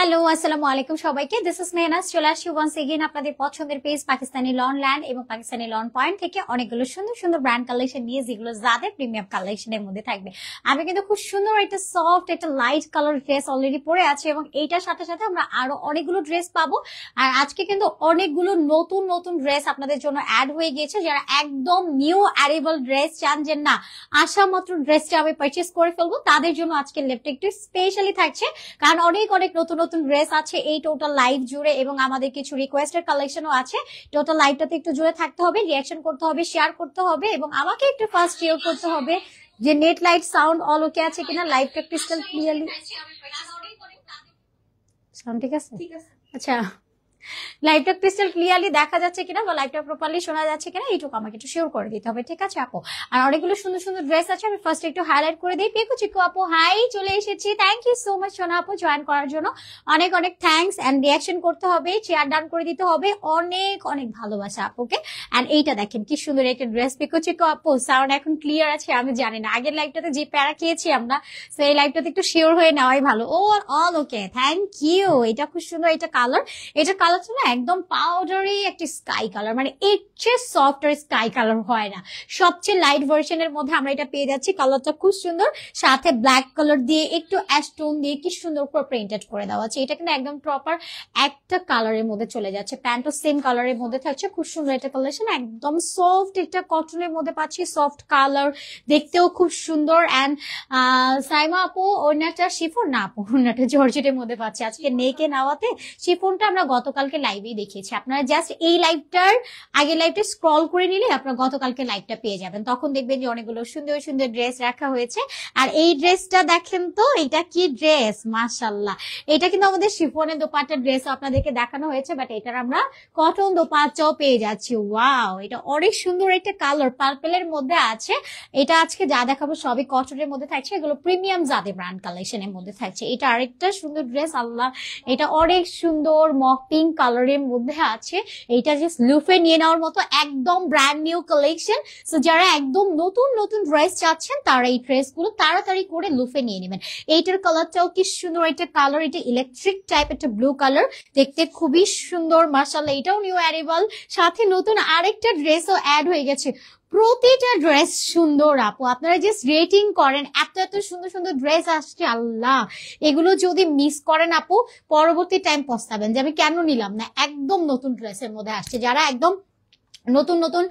Hello আসসালামু আলাইকুম সবাইকে। দিস ইজ মেহনাজ, চলে আসছি ওয়ান্স এগেইন আপনাদের পছন্দের পেজ পাকিস্তানি লন ল্যান্ড এবং পাকিস্তানি লন পয়েন্ট থেকে অনেকগুলো সুন্দর সুন্দর ব্র্যান্ড কালেকশন নিয়ে, যেগুলো যাদের প্রিমিয়াম কালেকশনের মধ্যে থাকবে। আমি কিন্তু খুব সুন্দর একটা সফট একটা লাইট কালার ড্রেস অলরেডি পরে আছে এবং এইটার সাথে সাথে আমরা আরো অনেকগুলো ড্রেস পাবো। আর আজকে কিন্তু অনেকগুলো নতুন নতুন ড্রেস আপনাদের জন্য অ্যাড হয়ে গিয়েছে। যারা একদম নিউ অ্যারেবল ড্রেস চান যে না আসা মাত্র ড্রেসটা আমি পারচেস করে ফেলবো, তাদের জন্য আজকে লেফট একটু স্পেশালি থাকছে, কারণ অনেক অনেক নতুন নতুন ড্রেস আছে এই টোটাল লাইভ জুড়ে এবং আমাদের কিছু রিকোয়েস্টের কালেকশনও আছে। টোটাল লাইভটাতে একটু জুড়ে থাকতে হবে, রিঅ্যাকশন করতে হবে, শেয়ার করতে হবে এবং আমাকে একটু ফার্স্ট শেয়ার করতে হবে যে নেট লাইট সাউন্ড অল ওকে আছে কিনা, লাইভটা ক্রিস্টাল ক্লিয়ারলি সাউন্ড ঠিক আছে। আচ্ছা, লাইভটা ক্রিস্টাল ক্লিয়ারলি দেখা যাচ্ছে কিনা বা লাইভটা প্রপারলি শোনা যাচ্ছে কিনা এইটুকু আমাকে একটু শিওর করে দিতে হবে, ঠিক আছে আপু। আর অনেকগুলো সুন্দর সুন্দর ড্রেস আছে, আমি ফার্স্ট একটু হাইলাইট করে দিই। পিকু চিকু আপু হাই, চলে এসেছি, থ্যাংক ইউ সো মাচ সোনা আপু জয়েন করার জন্য, অনেক অনেক থ্যাঙ্কস। এন্ড রিঅ্যাকশন করতে হবে, চেয়ার ডান করে দিতে হবে, অনেক অনেক ভালোবাসা আপুকে। এন্ড এইটা দেখেন কি সুন্দর একটা ড্রেস। পিকু চিকু আপু সাউন্ড এখন ক্লিয়ার আছে, আমি জানি না আগের লাইভটাতে যে প্যারা খেয়েছি আমরা, তো এই লাইভটাতে একটু শিওর হয়ে নেওয়াই ভালো। ও অল ওকে, থ্যাংক ইউ। এটা খুব সুন্দর এটা কালার, এটা কালারটা না একদম পাউডারি একটা স্কাই কালার, মানে এর চেয়ে সফট আর স্কাই কালার হয় না। সবচেয়ে লাইট ভার্সনের মধ্যে আমরা এটা পেয়ে যাচ্ছি। কালারটা খুব সুন্দর, সাথে ব্ল্যাক কালার দিয়ে একটু অ্যাশ টোন দিয়ে কি সুন্দর করে প্রিন্টেড করে দেওয়া আছে। এটা কিন্তু একদম প্রপার একটা কালারের মধ্যে চলে যাচ্ছে, প্যান্টও সেম কালারের মধ্যে থাকছে। খুব সুন্দর একটা কালেকশন, একদম সফট একটা কটনের মধ্যে পাচ্ছি, সফট কালার, দেখতেও খুব সুন্দর। অ্যান্ড সাইমা আপু ওনাটা শিফন না আপু, ওনাটা জর্জেটের মধ্যে পাচ্ছি। আজকে নেকে নেওয়াতে শিফনটা আমরা গতকালকে লাইভেই দেখিয়েছি। আপনারা জাস্ট এই লাইভটার আগে লাইভটা স্ক্রল করে নিলে আপনারা গতকালকে লাইভটা পেয়ে যাবেন, তখন দেখবেন যে অনেকগুলো সুন্দর সুন্দর ড্রেস রাখা হয়েছে। আর এই ড্রেসটা দেখেন তো, এটা কি ড্রেস মাশাআল্লাহ। এটা কিন্তু আমাদের শিফনের দোপাট্টার ড্রেস আপনাদেরকে দেখানো হয়েছে, বাট এটার আমরা কটন দোপাট্টাও পেয়ে যাচ্ছি। ওয়াও, এটা অনেক সুন্দর একটা কালার পার্পেলের মধ্যে আছে। এটা আজকে যা দেখাবো সবই কটনের মধ্যে থাকছে, এগুলো প্রিমিয়াম জাদে ব্র্যান্ড কালেকশনের মধ্যে থাকছে। এটা আরেকটা সুন্দর ড্রেস, আল্লাহ এটা অনেক সুন্দর মক পিঙ্ক কালারের মধ্যে আছে। এইটা জাস্ট লুফে নিয়ে নেওয়ার মতো একদম ব্র্যান্ড নিউ কালেকশন। সো যারা একদম নতুন নতুন ড্রেস চাচ্ছেন তারা এই ড্রেস গুলো তাড়াতাড়ি করে লুফে নিয়ে নেবেন। এইটার কালারটাও কি সুন্দর একটা কালার, এটা ইলেকট্রিক টাইপ একটা ব্লু কালার, দেখতে খুবই সুন্দর মাশাআল্লাহ। এটাও নিউ অ্যারাইভাল, সাথে নতুন আরেকটা ড্রেসও অ্যাড হয়ে গেছে। প্রতিটা ড্রেস সুন্দর আপু, আপনারা জাস্ট রেটিং করেন, এত এত সুন্দর সুন্দর ড্রেস আসছে আল্লাহ। এগুলো যদি মিস করেন আপু পরবর্তী টাইম পস্তাবেন যে আমি কেন নিলাম না। একদম নতুন ড্রেসের মধ্যে আসছে, যারা একদম নতুন নতুন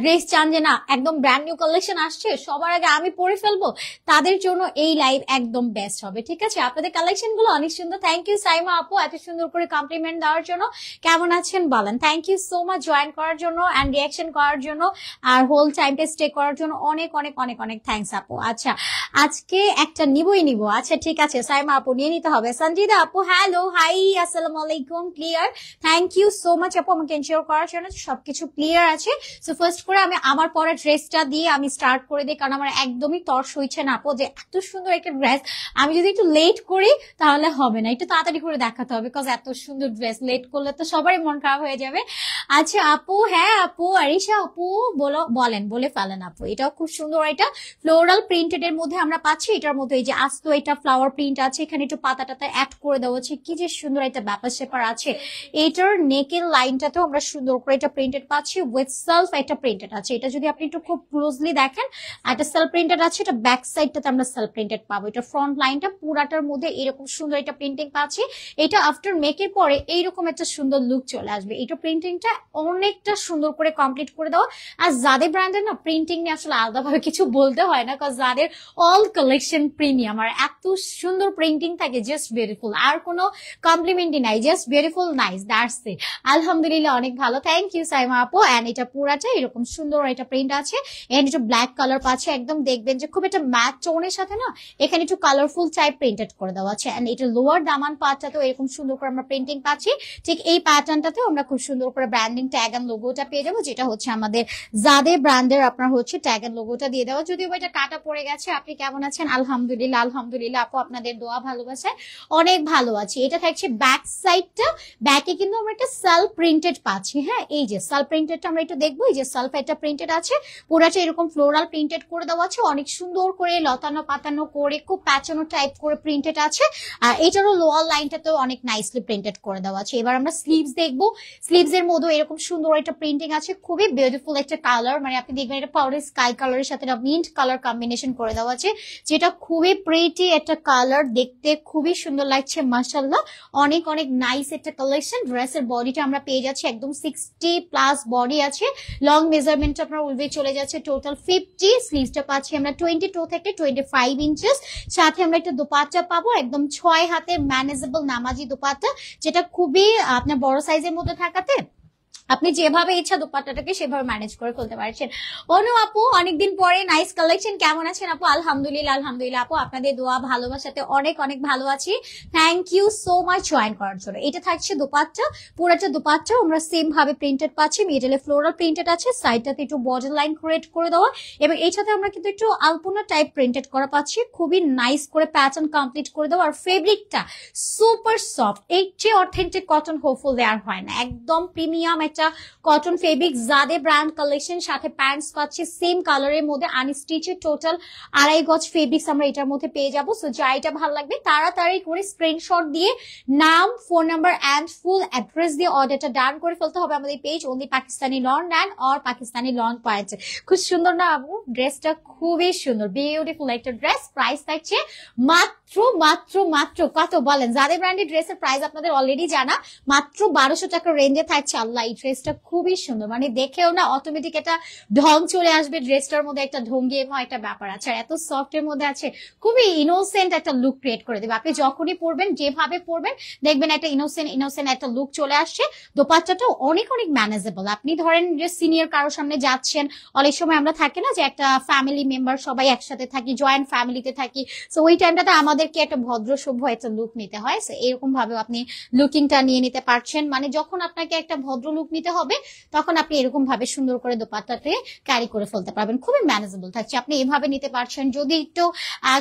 ড্রেস চান যে না একদম ব্র্যান্ড নিউ কালেকশন আসছে সবার আগে আমি পরে ফেলবো, তাদের জন্য এই লাইভ একদম বেস্ট হবে, ঠিক আছে। আপনাদের কালেকশন গুলো অনেক সুন্দর। থ্যাংক ইউ সাইমা আপু এত সুন্দর করে কমপ্লিমেন্ট দেওয়ার জন্য। কেমন আছেন বলেন। Thank you so much join করার জন্য এন্ড রিঅ্যাকশন করার জন্য আর হোল টাইমটা স্টে করার জন্য অনেক অনেক অনেক অনেক থ্যাংকস আপু। আচ্ছা আজকে একটা নিবই নিব, আচ্ছা ঠিক আছে সাইমা আপু নিয়ে নিতে হবে। সঞ্জিদা আপু হ্যালো হাই আসসালামু আলাইকুম, clear, thank you so much আপু আমাকে এনশিওর করার জন্য সবকিছু ক্লিয়ার আছে। সো ফার্স্ট করে আমি আমার পরা ড্রেসটা দিয়ে আমি স্টার্ট করে দিই, কারণ আমার একদমই তর্স হইছে না আপু যে এত সুন্দর একটা ড্রেস আমি যদি একটু লেট করি তাহলে হবে না, একটু তাড়াতাড়ি করে দেখাতে হবে, বিকজ এত সুন্দর ড্রেস লেট করলে তো সবারই মন খারাপ হয়ে যাবে। আচ্ছা আপু, হ্যাঁ আপু আরিশা আপু বলেন বলে ফেলেন আপু। এটাও খুব সুন্দর, এটা ফ্লোরাল প্রিন্টেড এর মধ্যে আমরা পাচ্ছি। এটার মধ্যে এই যে আস্ত এটা ফ্লাওয়ার প্রিন্ট আছে, এখানে একটু পাতা টাতা অ্যাড করে দেওয়া হচ্ছে, কি যে সুন্দর একটা ব্যাপার স্যাপার আছে। এটার নেকের লাইনটাতেও আমরা সুন্দর করে এটা প্রিন্টেড পাচ্ছি, উইথ সেলফ একটা প্রিন্টেড আছে। এটা যদি আপনি একটু খুব ক্লোজলি দেখেন একটা সেলফ প্রিন্টেড আছে, এটা ব্যাক সাইডটাতে আমরা সেলফ প্রিন্টেড পাবো। এটা ফ্রন্ট লাইনটা পুরাটার মধ্যে এরকম সুন্দর একটা প্রিন্টিং পাচ্ছি। এটা আফটার মেকের পরে এইরকম একটা সুন্দর লুক চলে আসবে। এটা প্রিন্টিংটা অনেকটা সুন্দর করে কমপ্লিট করে দেওয়া। আর যাদের ব্র্যান্ডের না প্রিন্টিং নিয়ে আসলে আলাদাভাবে কিছু বলতে হয় না, কারণ যাদের অল কালেকশন প্রিমিয়াম আর এত সুন্দর প্রিন্টিং থাকে, জাস্ট বিউটিফুল, আর কোনো কমপ্লিমেন্টই নাই, just beautiful nice, that's it. আলহামদুলিল্লাহ অনেক ভালো, থ্যাংক ইউ সাইমা আপু। এন্ড এটা পুরাটা এরকম সুন্দর একটা প্রিন্ট আছে, এন্ড একটু ব্ল্যাক কালার পাচ্ছে, একদম দেখবেন যে খুব একটা ম্যাট টোনের সাথে না এখানে একটু কালারফুল টাইপ প্রিন্টেড করে দেওয়া আছে। এন্ড এটা লোয়ার দামান পার্টটাতেও এরকম সুন্দর করে আমরা প্রিন্টিং পাচ্ছি। ঠিক এই প্যাটার্নটাতেও আমরা খুব সুন্দর করে ব্র্যান্ডিং ট্যাগ এন্ড লোগোটা পেয়ে যাবো, যেটা হচ্ছে আমাদের জাদে ব্র্যান্ডের আপনার হচ্ছে ট্যাগ এন্ড লোগোটা দিয়ে দেওয়া। যদিও এটা কাটা পড়ে গেছে। আপনি কেমন আছেন? আলহামদুলিল্লাহ আলহামদুলিল্লাহ আপু, আপনাদের দোয়া ভালোবাসায় অনেক ভালো আছি। এটা থাকছে ব্যাক সাইডটা, ব্যাকে কিন্তু আমরা একটা সেলফ প্রিন্টেড পাচ্ছি। হ্যাঁ এই যে সেলফ প্রিন্টেড প্রিন্টেডটা আমরা একটু দেখবো। এই যে সালফেটটা প্রিন্টেড আছে, পুরাটা এরকম ফ্লোরাল প্রিন্টেড করে দেওয়া আছে, অনেক সুন্দর করে লতানো পাতানো করে খুব প্যাচানো টাইপ করে প্রিন্টেড আছে। আর এটারও লোয়ার লাইনটাতেও অনেক নাইসলি প্রিন্টেড করে দেওয়া আছে। এবার আমরা স্লিভস দেখবো। স্লিভস এর মধ্যে এরকম সুন্দর একটা প্রিন্টিং আছে, খুবই বিউটিফুল একটা কালার, মানে আপনি দেখবেন এটা পাউডার স্কাই কালারের সাথে মিন্ট কালার কম্বিনেশন করে দেওয়া আছে, যেটা খুবই প্রিটি একটা কালার, দেখতে খুবই সুন্দর লাগছে মাশাআল্লাহ। অনেক অনেক নাইস একটা কালেকশন। ড্রেসের বডিটা আমরা পেয়ে যাচ্ছি একদম 60+ বডি আছে, লং মেজারমেন্ট আপনার উলবে চলে যাচ্ছে টোটাল 50। স্লিভসটা পাচ্ছি আমরা 22 থেকে 25 ইঞ্চেস। সাথে আমরা একটা দোপাট্টা পাবো একদম 6 হাতে ম্যানেজেবল নামাজি দোপাট্টা, যেটা খুবই আপনার বড় সাইজের মধ্যে থাকাতে আপনি যেভাবে ইচ্ছা দোপাট্টাটাকে সেভাবে ম্যানেজ করে ফেলতে পারছেন। অনু আপু অনেকদিন পরে নাইস কালেকশন, কেমন আছেন আপু? আলহামদুলিল্লাহ আলহামদুলিল্লাহ আপু, আপনাদের দোয়া ভালোবাসাতে অনেক অনেক ভালো আছি। Thank you so much join করার জন্য। এটা থাকছে দোপাট্টা, পুরোটা দোপাট্টা আমরা সেম ভাবে প্রিন্টেড পাচ্ছি, মিডলে ফ্লোরাল প্রিন্টেড আছে, সাইডটাতে একটু বর্ডার লাইন ক্রিয়েট করে দেওয়া, এবং এর সাথে আমরা কিন্তু একটু আলপনা টাইপ প্রিন্টেড করা পাচ্ছি, খুবই নাইস করে প্যাটার্ন কমপ্লিট করে দেওয়া। আর ফেব্রিকটা সুপার সফট, এর চেয়ে অথেন্টিক কটন হোপফুল দেওয়ার হয় না, একদম প্রিমিয়াম একটা কটন ফেব্রিক। জাদে ব্র্যান্ড কালেকশন, সাথে প্যান্টস পাচ্ছি সেম কালারের মধ্যে আনস্টিচে, টোটাল 2.5 গজ ফেব্রিক্স আমরা এটার মধ্যে পেয়ে যাবো। সো যা এটা ভালো লাগবে তাড়াতাড়ি করে স্ক্রিনশট দিয়ে নাম, phone number and full address দিয়ে অর্ডারটা ডান করে ফেলতে হবে আমাদের page only Pakistani lawn and or Pakistani lawn point. খুব সুন্দর না আপু? ড্রেসটা খুবই সুন্দর, বিউটিফুল একটা ড্রেস। প্রাইস থাকছে মাত্র মাত্র মাত্র কত বলেন? জাদে ব্র্যান্ডের ড্রেসের প্রাইস আপনাদের অলরেডি জানা, মাত্র 1200 টাকার রেঞ্জে থাকছে। আল্লাহ, এই ড্রেসটা খুবই সুন্দর, মানে দেখেও না অটোমেটিক একটা ঢং চলে আসবে, ড্রেসটার মধ্যে একটা ঢঙ্গি এবং একটা ব্যাপার আছে, আর এত সফট এর মধ্যে আছে, খুবই ইনোসেন্ট একটা লুক ক্রিয়েট করে দেবে। আপনি যখনই পরবেন, যেভাবে পরবেন, দেখবেন একটা ইনোসেন্ট একটা লুক চলে আসছে। দোপাট্টাটাও অনেক অনেক ম্যানেজেবল। আপনি ধরেন যে সিনিয়র কারোর সামনে যাচ্ছেন, অনেক সময় আমরা থাকি না যে একটা ফ্যামিলি মেম্বার সবাই একসাথে থাকি, জয়েন্ট ফ্যামিলিতে থাকি, সো ওই টাইমটাতে আমাদেরকে একটা ভদ্র সভ্য একটা লুক নিতে হয়। সো এরকম ভাবে আপনি লুকিংটা নিয়ে নিতে পারছেন, মানে যখন আপনাকে একটা ভদ্র লুক নিতে হবে তখন আপনি এরকম ভাবে সুন্দর করে দোপাট্টাতে ক্যারি করে ফেলতে পারবেন, খুবই ম্যানেজেবল থাকছে। আপনি এভাবে নিতে পারছেন, যদি একটু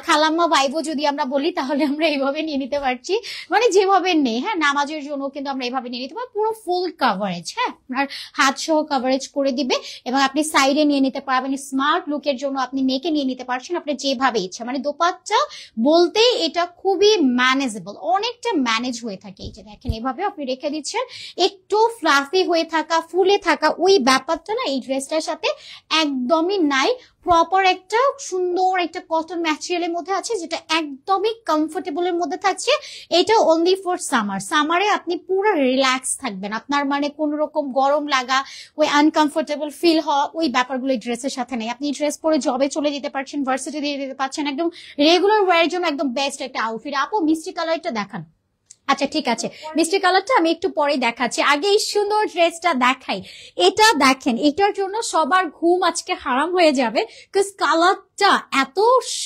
খালাম্মা ভাইবো যদি আমরা বলি তাহলে আমরা এইভাবে নিয়ে নিতে পারছি, মানে যেভাবে নেই, হ্যাঁ, নামাজের জন্য কিন্তু আমরা এইভাবে নিয়ে নিতে পারি, পুরো ফুল কাভারেজ, হ্যাঁ, আপনার হাত সহ কাভারেজ করে দিবে, এবং আপনি সাইডে নিয়ে নিতে পারবেন। স্মার্ট লুকের জন্য আপনি নেকে নিয়ে নিতে পারছেন, আপনি যেভাবে ইচ্ছা, মানে দোপাট্টা বলতেই এটা খুবই ম্যানেজেবল, অনেকটা ম্যানেজ হয়ে থাকে। এই যে দেখেন এভাবে আপনি রেখে দিচ্ছেন, একটু ফ্লাফি হয়ে থাকা, ফুলে থাকা ওই ব্যাপারটা না এই ড্রেসটার সাথে একদমই নাই। প্রপার একটা সুন্দর একটা কটন ম্যাটেরিয়ালের মধ্যে আছে, যেটা একদমই কমফোর্টেবলের মধ্যে থাকছে। এটা অনলি ফর সামার। সামারে আপনি পুরো রিল্যাক্স থাকবেন, আপনার মানে কোন রকম গরম লাগা, ওই আনকমফোর্টেবল ফিল হওয়া, ওই ব্যাপারগুলো এই ড্রেসের সাথে নেই। আপনি ড্রেস পরে জবে চলে যেতে পারছেন, ভার্সিটি দিয়ে যেতে পারছেন, একদম রেগুলার ওয়ারের জন্য একদম বেস্ট একটা আউটফিট। আপু মিষ্টি কালারটা দেখান। আচ্ছা ঠিক আছে, মিষ্টি কালারটা আমি একটু পরে দেখাচ্ছি, আগে এই সুন্দর ড্রেসটা দেখাই। এটা দেখেন, এটার জন্য সবার ঘুম আজকে হারাম হয়ে যাবে, বিকজ কালারটা এত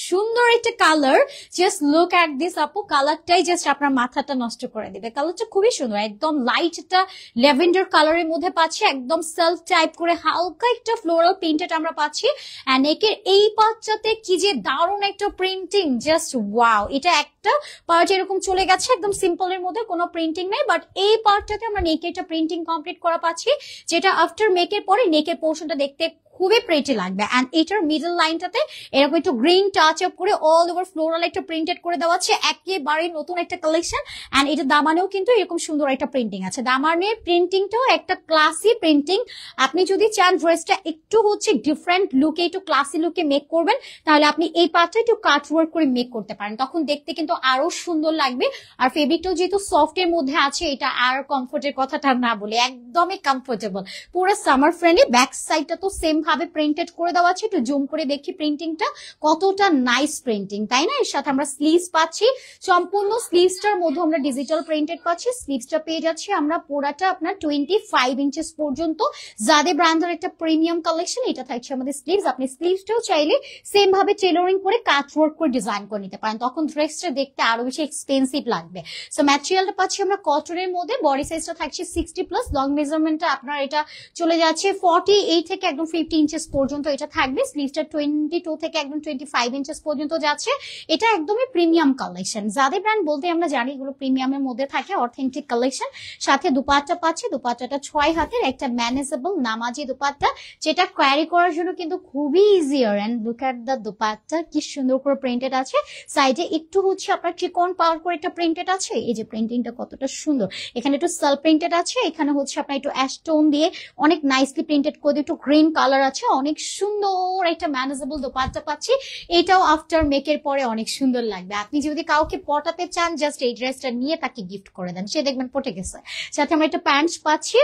সুন্দর একটা colour. Just look at this আপু, কালারটাই জাস্ট আপনার মাথাটা নষ্ট করে দিবে। কালারটা খুবই সুন্দর, একদম লাইট একটা ল্যাভেন্ডার কালারের মধ্যে পাচ্ছি, একদম সেলফ টাইপ করে হালকা একটা ফ্লোরাল প্রিন্টেড আমরা পাচ্ছি। এন্ড একের এই পাঁচটাতে কি যে দারুণ একটা প্রিন্টিং, জাস্ট ওয়াও। এটা একটা পার্ট এরকম চলে গেছে, একদম সিম্পল এর মধ্যে কোনো প্রিন্টিং নাই, বাট এই পার্টটাতে আমরা নেকের প্রিন্টিং কমপ্লিট করা পাচ্ছি, যেটা আফটার মেকের পরে নেকের পোর্শনটা দেখতে খুবই প্রিটি লাগবে। এন্ড এটার মিডল লাইনটাতে এরকম একটু গ্রিন টাচ আপ করে অল ওভার ফ্লোরাল একটা প্রিন্টেড করে দেওয়া আছে, একেবারে নতুন একটা কালেকশন। এন্ড এটা দামানেও কিন্তু এরকম সুন্দর একটা প্রিন্টিং আছে, দামানের প্রিন্টিংটাও একটা ক্লাসি প্রিন্টিং। আপনি যদি চান ড্রেসটা একটু হচ্ছে ডিফারেন্ট লুকে, একটু ক্লাসি লুকে মেক করবেন, তাহলে আপনি এই পার্টটা একটু কাট ওয়ার্ক করে মেক করতে পারেন, তখন দেখতে কিন্তু আরো সুন্দর লাগবে। আর ফেব্রিকটাও যেহেতু সফট এর মধ্যে আছে, এটা আর কমফোর্টের কথাটা না বলে একদমই কমফোর্টেবল, পুরো সামার ফ্রেন্ডলি। ব্যাক সাইডটা তো সেম ভাবে প্রিন্টেড করে দেওয়া আছে, একটু জুম করে দেখি প্রিন্টিংটা কতটা নাইস প্রিন্টিং, তাই না? এর সাথে আমরা স্লিভস পাচ্ছি, সম্পূর্ণ স্লিভসটার মধ্যে আমরা ডিজিটাল প্রিন্টেড পাচ্ছি। স্লিভসটা পেয়ে যাচ্ছি আমরা পুরাটা আপনার 25 ইঞ্চেস পর্যন্ত, জাদে ব্র্যান্ডের একটা প্রিমিয়াম কালেকশন। এটা থাকছে আমাদের স্লিভস। আপনি স্লিভসটাও চাইলে সেম ভাবে টেলারিং করে কাট ওয়ার্ক করে ডিজাইন করে নিতে পারেন, তখন ড্রেসটা দেখতে আরো বেশি এক্সপেন্সিভ লাগবে। সো ম্যাটেরিয়ালটা পাচ্ছি আমরা কটনের মধ্যে, বডি সাইজটা থাকছে 60+, লং মেজারমেন্টটা আপনার এটা চলে যাচ্ছে 48 থেকে একদম 50 ইঞ্চেস পর্যন্ত এটা থাকবে। স্লিভসটা 22 থেকে একদম 25 ইঞ্চেস পর্যন্ত যাচ্ছে। এটা একদমই প্রিমিয়াম কালেকশন। জাদে ব্র্যান্ড বলতে আমরা জানি এগুলো প্রিমিয়ামের মধ্যে থাকে, অথেন্টিক কালেকশন। সাথে দুপাট্টা পাচ্ছে, দুপাট্টাটা 6 হাতের একটা ম্যানেজেবল নামাজি দুপাট্টা, যেটা ক্যারি করার জন্য কিন্তু খুবই easier. And look at the dupatta, কি সুন্দর করে প্রিন্টেড আছে। সাইডে একটু হচ্ছে আপনার চিকন পাওয়ার করে একটা প্রিন্টেড আছে। এই যে প্রিন্টিংটা কতটা সুন্দর, এখানে একটু সেলফ প্রিন্টেড আছে, এখানে হচ্ছে আপনার একটু অ্যাস্টোন দিয়ে অনেক নাইসলি প্রিন্টেড করে একটু গ্রিন কালার আছে। অনেক সুন্দর একটা ম্যানেজেবল দোপাট্টা পাচ্ছি। এটাও আফটার মেকের পরে অনেক সুন্দর লাগবে। আপনি যদি কাউকে পটাতে চান, জাস্ট এই ড্রেসটা নিয়ে তাকে গিফট করে দেন, সে দেখবেন পটে গেছে। সাথে আমরা একটা প্যান্ট পাচ্ছি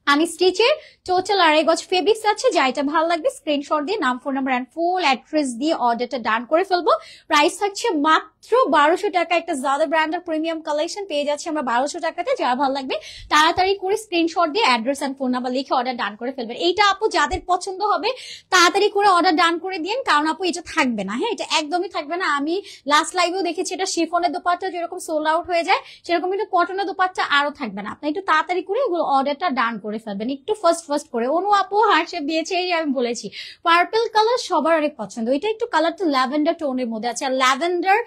আমি স্টিচের, টোটাল 2.5 গজ ফেব্রিক্স আছে। যা এটা ভালো লাগবে স্ক্রিনশট দিয়ে নাম, phone number and full address দিয়ে অর্ডারটা ডান করে ফেলবো। প্রাইস থাকছে মাত্র 1200 টাকা। একটা জাদা ব্র্যান্ডের প্রিমিয়াম কালেকশন পেয়ে যাচ্ছি আমরা 1200 টাকাতে। যা ভালো লাগবে তাড়াতাড়ি করে স্ক্রিনশট দিয়ে অ্যাড্রেস এন্ড ফোন নাম্বার লিখে অর্ডার ডান করে ফেলবেন। এইটা আপু যাদের পছন্দ হবে তাড়াতাড়ি করে অর্ডার ডান করে দিন, কারণ আপু এটা থাকবে না। হ্যাঁ, এটা একদমই থাকবে না। আমি লাস্ট লাইভেও দেখেছি এটা শিফনের দোপাট্টা যেরকম সোল্ড আউট হয়ে যায়, সেরকম কিন্তু কটনের দোপাট্টা আরো থাকবে না। আপনি একটু তাড়াতাড়ি করে এগুলো অর্ডারটা ডান করে ফেলবেন, একটু ফার্স্ট করে। অনু আপু হার্টশেপ দিয়েছে, এই যে আমি বলেছি পার্পল কালার সবার অনেক পছন্দ। এটা একটু কালারটা ল্যাভেন্ডার টোনের মধ্যে আছে। আর ল্যাভেন্ডার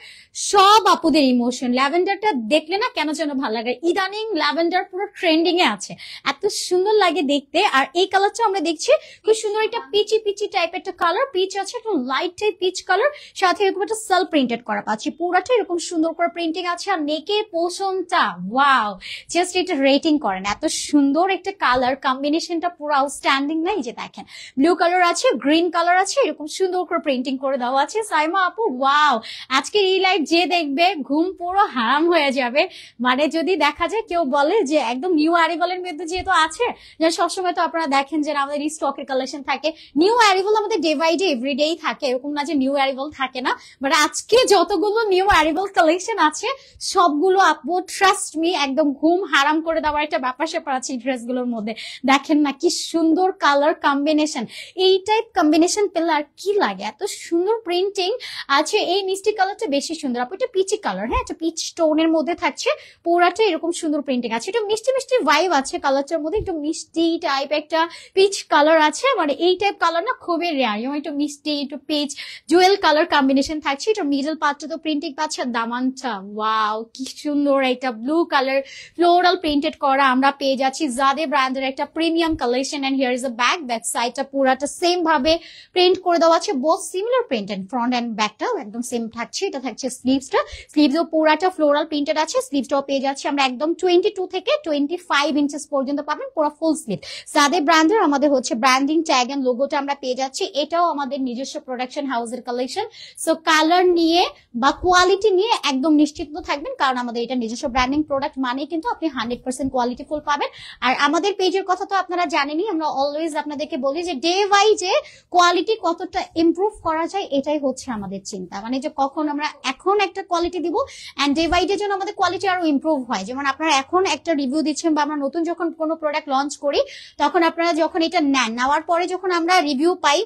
সব আপুদের ইমোশন। ল্যাভেন্ডারটা দেখলে না কেন যেন ভালো লাগে। ইদানিং ল্যাভেন্ডার পুরো ট্রেন্ডিং এ আছে, এত সুন্দর লাগে দেখতে। আর এই কালারটা আমরা দেখছি খুব সুন্দর একটা পিচি টাইপের একটা কালার। পিচ আছে, একটু লাইট টাইপ পিচ কালার, সাথে এরকম একটা সেলফ প্রিন্টেড করা পাচ্ছি। পুরাটা এরকম সুন্দর করে প্রিন্টিং আছে। আর নেকের পোর্শনটা ওয়াও, জাস্ট এটা রেটিং করেন, এত সুন্দর একটা কালার কম্বিনেশনটা পুরো আউটস্ট্যান্ডিং। নাই যে দেখেন ব্লু কালার আছে, গ্রিন কালার আছে, এরকম সুন্দর করে প্রিন্টিং করে দেওয়া আছে। সাইমা আপু ওয়াও, আজকে এই লাইভ যে দেখবে ঘুম পুরো হারাম হয়ে যাবে। মানে যদি দেখা যায় কেউ বলে যে একদম নিউ অ্যারিভালের মধ্যে যেহেতু আছে, যে সবসময় তো আপনারা দেখেন যে আমাদের এই স্টকের কালেকশন থাকে। নিউ অ্যারিভাল আমাদের ডে বাই ডে এভরিডেই থাকে, এরকম না যে নিউ অ্যারিভাল থাকে না। বাট আজকে যতগুলো নিউ অ্যারিভাল কালেকশন আছে সবগুলো আপু ট্রাস্ট মি একদম ঘুম হারাম করে দেওয়ার একটা ব্যাপার স্যাপার আছে এই ড্রেসগুলোর মধ্যে। দেখেন না কি সুন্দর কালার কম্বিনেশন। এই টাইপ কম্বিনেশন পেলে আর কি লাগে, এত সুন্দর প্রিন্টিং আছে। এই মিষ্টি কালারটা বেশি সুন্দর আপু, এটা পিচি কালার। হ্যাঁ, এটা পিচ টোনের মধ্যে থাকছে, পুরাটা এরকম সুন্দর প্রিন্টিং আছে। একটু মিষ্টি ভাইব আছে কালারটার মধ্যে, একটু মিষ্টি টাইপ একটা পিচ কালার আছে। মানে এই টাইপ কালার না খুবই রেয়ার, যেমন একটু মিষ্টি একটু পিচ জুয়েল কালার কম্বিনেশন থাকছে। এটা মিডল পার্টটা তো প্রিন্টিং পাচ্ছে। দামানটা ওয়াও, কি সুন্দর একটা ব্লু কালার ফ্লোরাল প্রিন্টেড করা আমরা পেয়ে যাচ্ছি। জাদে ব্র্যান্ডের একটা premium collection. And here is a back সাইডটা পুরাটা সেম ভাবে প্রিন্ট করে দেওয়া আছে। Both similar print and front and ব্যাকটাও একদম সেম থাকছে। এটা থাকছে স্লিভসটা, স্লিভসও পুরাটা ফ্লোরাল প্রিন্টেড আছে। স্লিভসটাও পেয়ে যাচ্ছে আমরা একদম 22 থেকে 25 ইঞ্চেস পর্যন্ত পাবেন, পুরো ফুল স্লিভ। জাদে ব্র্যান্ডের আমাদের হচ্ছে ব্র্যান্ডিং ট্যাগ এন্ড লোগোটা আমরা পেয়ে যাচ্ছি। এটাও আমাদের নিজস্ব প্রোডাকশন হাউসের কালেকশন। সো কালার নিয়ে বা কোয়ালিটি নিয়ে একদম নিশ্চিত থাকবেন, কারণ আমাদের এটা নিজস্ব ব্র্যান্ডিং প্রোডাক্ট মানে কিন্তু আপনি 100% কোয়ালিটি ফুল পাবেন। আর আমাদের পেজের কথা তো আপনারা জানেনই, আমরা অলওয়েজ আপনাদেরকে বলি যে ডে ওয়াইজে কোয়ালিটি কতটা ইমপ্রুভ করা যায়, এটাই হচ্ছে আমাদের চিন্তা। মানে যে কখন আমরা এখন একটা কোয়ালিটি দিব এন্ড ডে ওয়াইজের জন্য আমাদের কোয়ালিটি আরো ইমপ্রুভ হয়। যেমন আপনারা এখন একটা রিভিউ দিচ্ছেন বা আমরা নতুন যখন কোনো প্রোডাক্ট লঞ্চ করি, তখন আপনারা যখন এটা নেওয়ার পরে যখন আমরা রিভিউ পাই,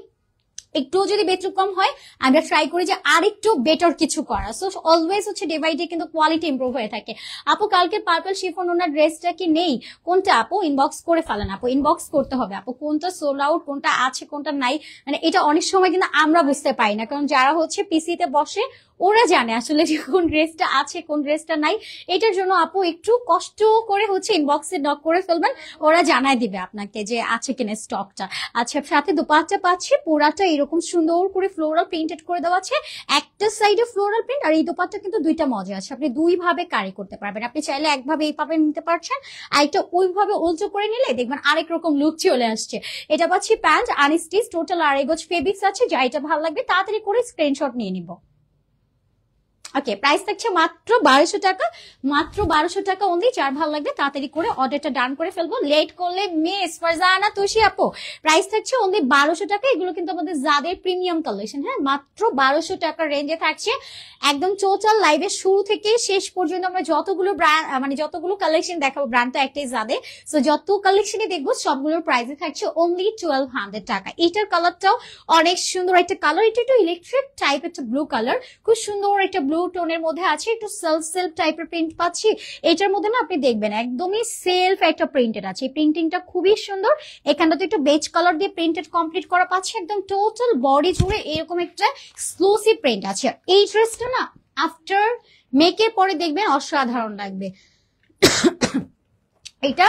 একটু যদি ব্যতিক্রম হয় আমরা ট্রাই করি যে আরেকটু বেটার কিছু করা। সো অলওয়েজ হচ্ছে ডে বাই ডে কিন্তু কোয়ালিটি ইমপ্রুভ হয়ে থাকে। আপু কালকে পার্পল শিফন ওনার ড্রেসটা কি নেই? কোনটা আপু? ইনবক্স করে ফেলেন আপু, ইনবক্স করতে হবে আপু, কোনটা সোল্ড আউট, কোনটা আছে, কোনটা নাই। মানে এটা অনেক সময় কিন্তু আমরা বুঝতে পারি না, কারণ যারা হচ্ছে পিসিতে বসে ওরা জানে আসলে যে কোন ড্রেসটা আছে কোন ড্রেসটা নাই। এটার জন্য আপু একটু কষ্ট করে হচ্ছে ইনবক্সে নক করে ফেলবেন, ওরা জানাই দিবে আপনাকে যে আছে কিনা স্টকটা। আচ্ছা, সাথে দুপাট্টা পাচ্ছি পুরাটা এরকম সুন্দর করে ফ্লোরাল প্রিন্টেড করে দেওয়া আছে। একটা সাইডে ফ্লোরাল প্রিন্ট, আর এই দুপাট্টা কিন্তু দুইটা মজা আছে, আপনি দুই ভাবে ক্যারি করতে পারবেন। আপনি চাইলে একভাবে এইভাবে নিতে পারছেন, আর একটা ওইভাবে উল্টো করে নিলে দেখবেন আরেক রকম লুক চলে আসছে। এটা পাচ্ছি প্যান্ট আনস্টিচ, টোটাল 2.5 গজ ফেব্রিক্স আছে। যা এটা ভালো লাগবে তাড়াতাড়ি করে স্ক্রিনশট নিয়ে নিব। ওকে, প্রাইস থাকছে মাত্র 1200 টাকা, মাত্র 1200 টাকা অনলি। যার ভালো লাগবে তাড়াতাড়ি করে অর্ডারটা ডান করে ফেলবো, লেট করলে মিস। ফারজানা তুষি আপু, প্রাইস থাকছে অনলি 1200 টাকা। এগুলো কিন্তু আমাদের জাদের প্রিমিয়াম কালেকশন। হ্যাঁ, মাত্র 1200 টাকার রেঞ্জে থাকছে। একদম টোটাল লাইভের শুরু থেকে শেষ পর্যন্ত আমরা যতগুলো ব্র্যান্ড মানে যতগুলো কালেকশন দেখাবো, ব্র্যান্ড তো একটাই জাদে, সো যত কালেকশনই দেখবো সবগুলোর প্রাইসে থাকছে অনলি 1200 টাকা। এটার কালারটাও অনেক সুন্দর একটা কালার, এটা একটু ইলেকট্রিক টাইপ একটা ব্লু কালার, খুব সুন্দর একটা ব্লু ব্লু টোনের মধ্যে আছে, একটু সেলফ টাইপের প্রিন্ট পাচ্ছি। এটার মধ্যে না আপনি দেখবেন একদমই সেলফ একটা প্রিন্টেড আছে, এই প্রিন্টিংটা খুবই সুন্দর। এখানটাতে একটু বেজ কালার দিয়ে প্রিন্টেড কমপ্লিট করা পাচ্ছি, একদম টোটাল বডি জুড়ে এরকম একটা এক্সক্লুসিভ প্রিন্ট আছে। এই ড্রেসটা না আফটার মেকের পরে দেখবেন অসাধারণ লাগবে। এটা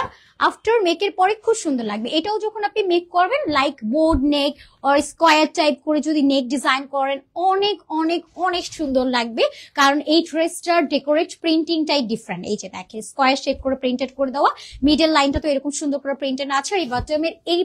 আফটার মেকের পরে খুব সুন্দর লাগবে। এটাও যখন আপনি মেক করবেন লাইক বোর্ড নেক আর স্কোয়ার টাইপ করে যদি নেক ডিজাইন করেন অনেক অনেক অনেক সুন্দর লাগবে, কারণ এই ড্রেসটার ডেকোরেট প্রিন্টিংটাই ডিফারেন্ট। এই যে দেখেন স্কোয়ার শেপ করে প্রিন্টেড করে দেওয়া, মিডল লাইনটা তো এরকম সুন্দর করে প্রিন্টেড আছে, আর এই বটমের এই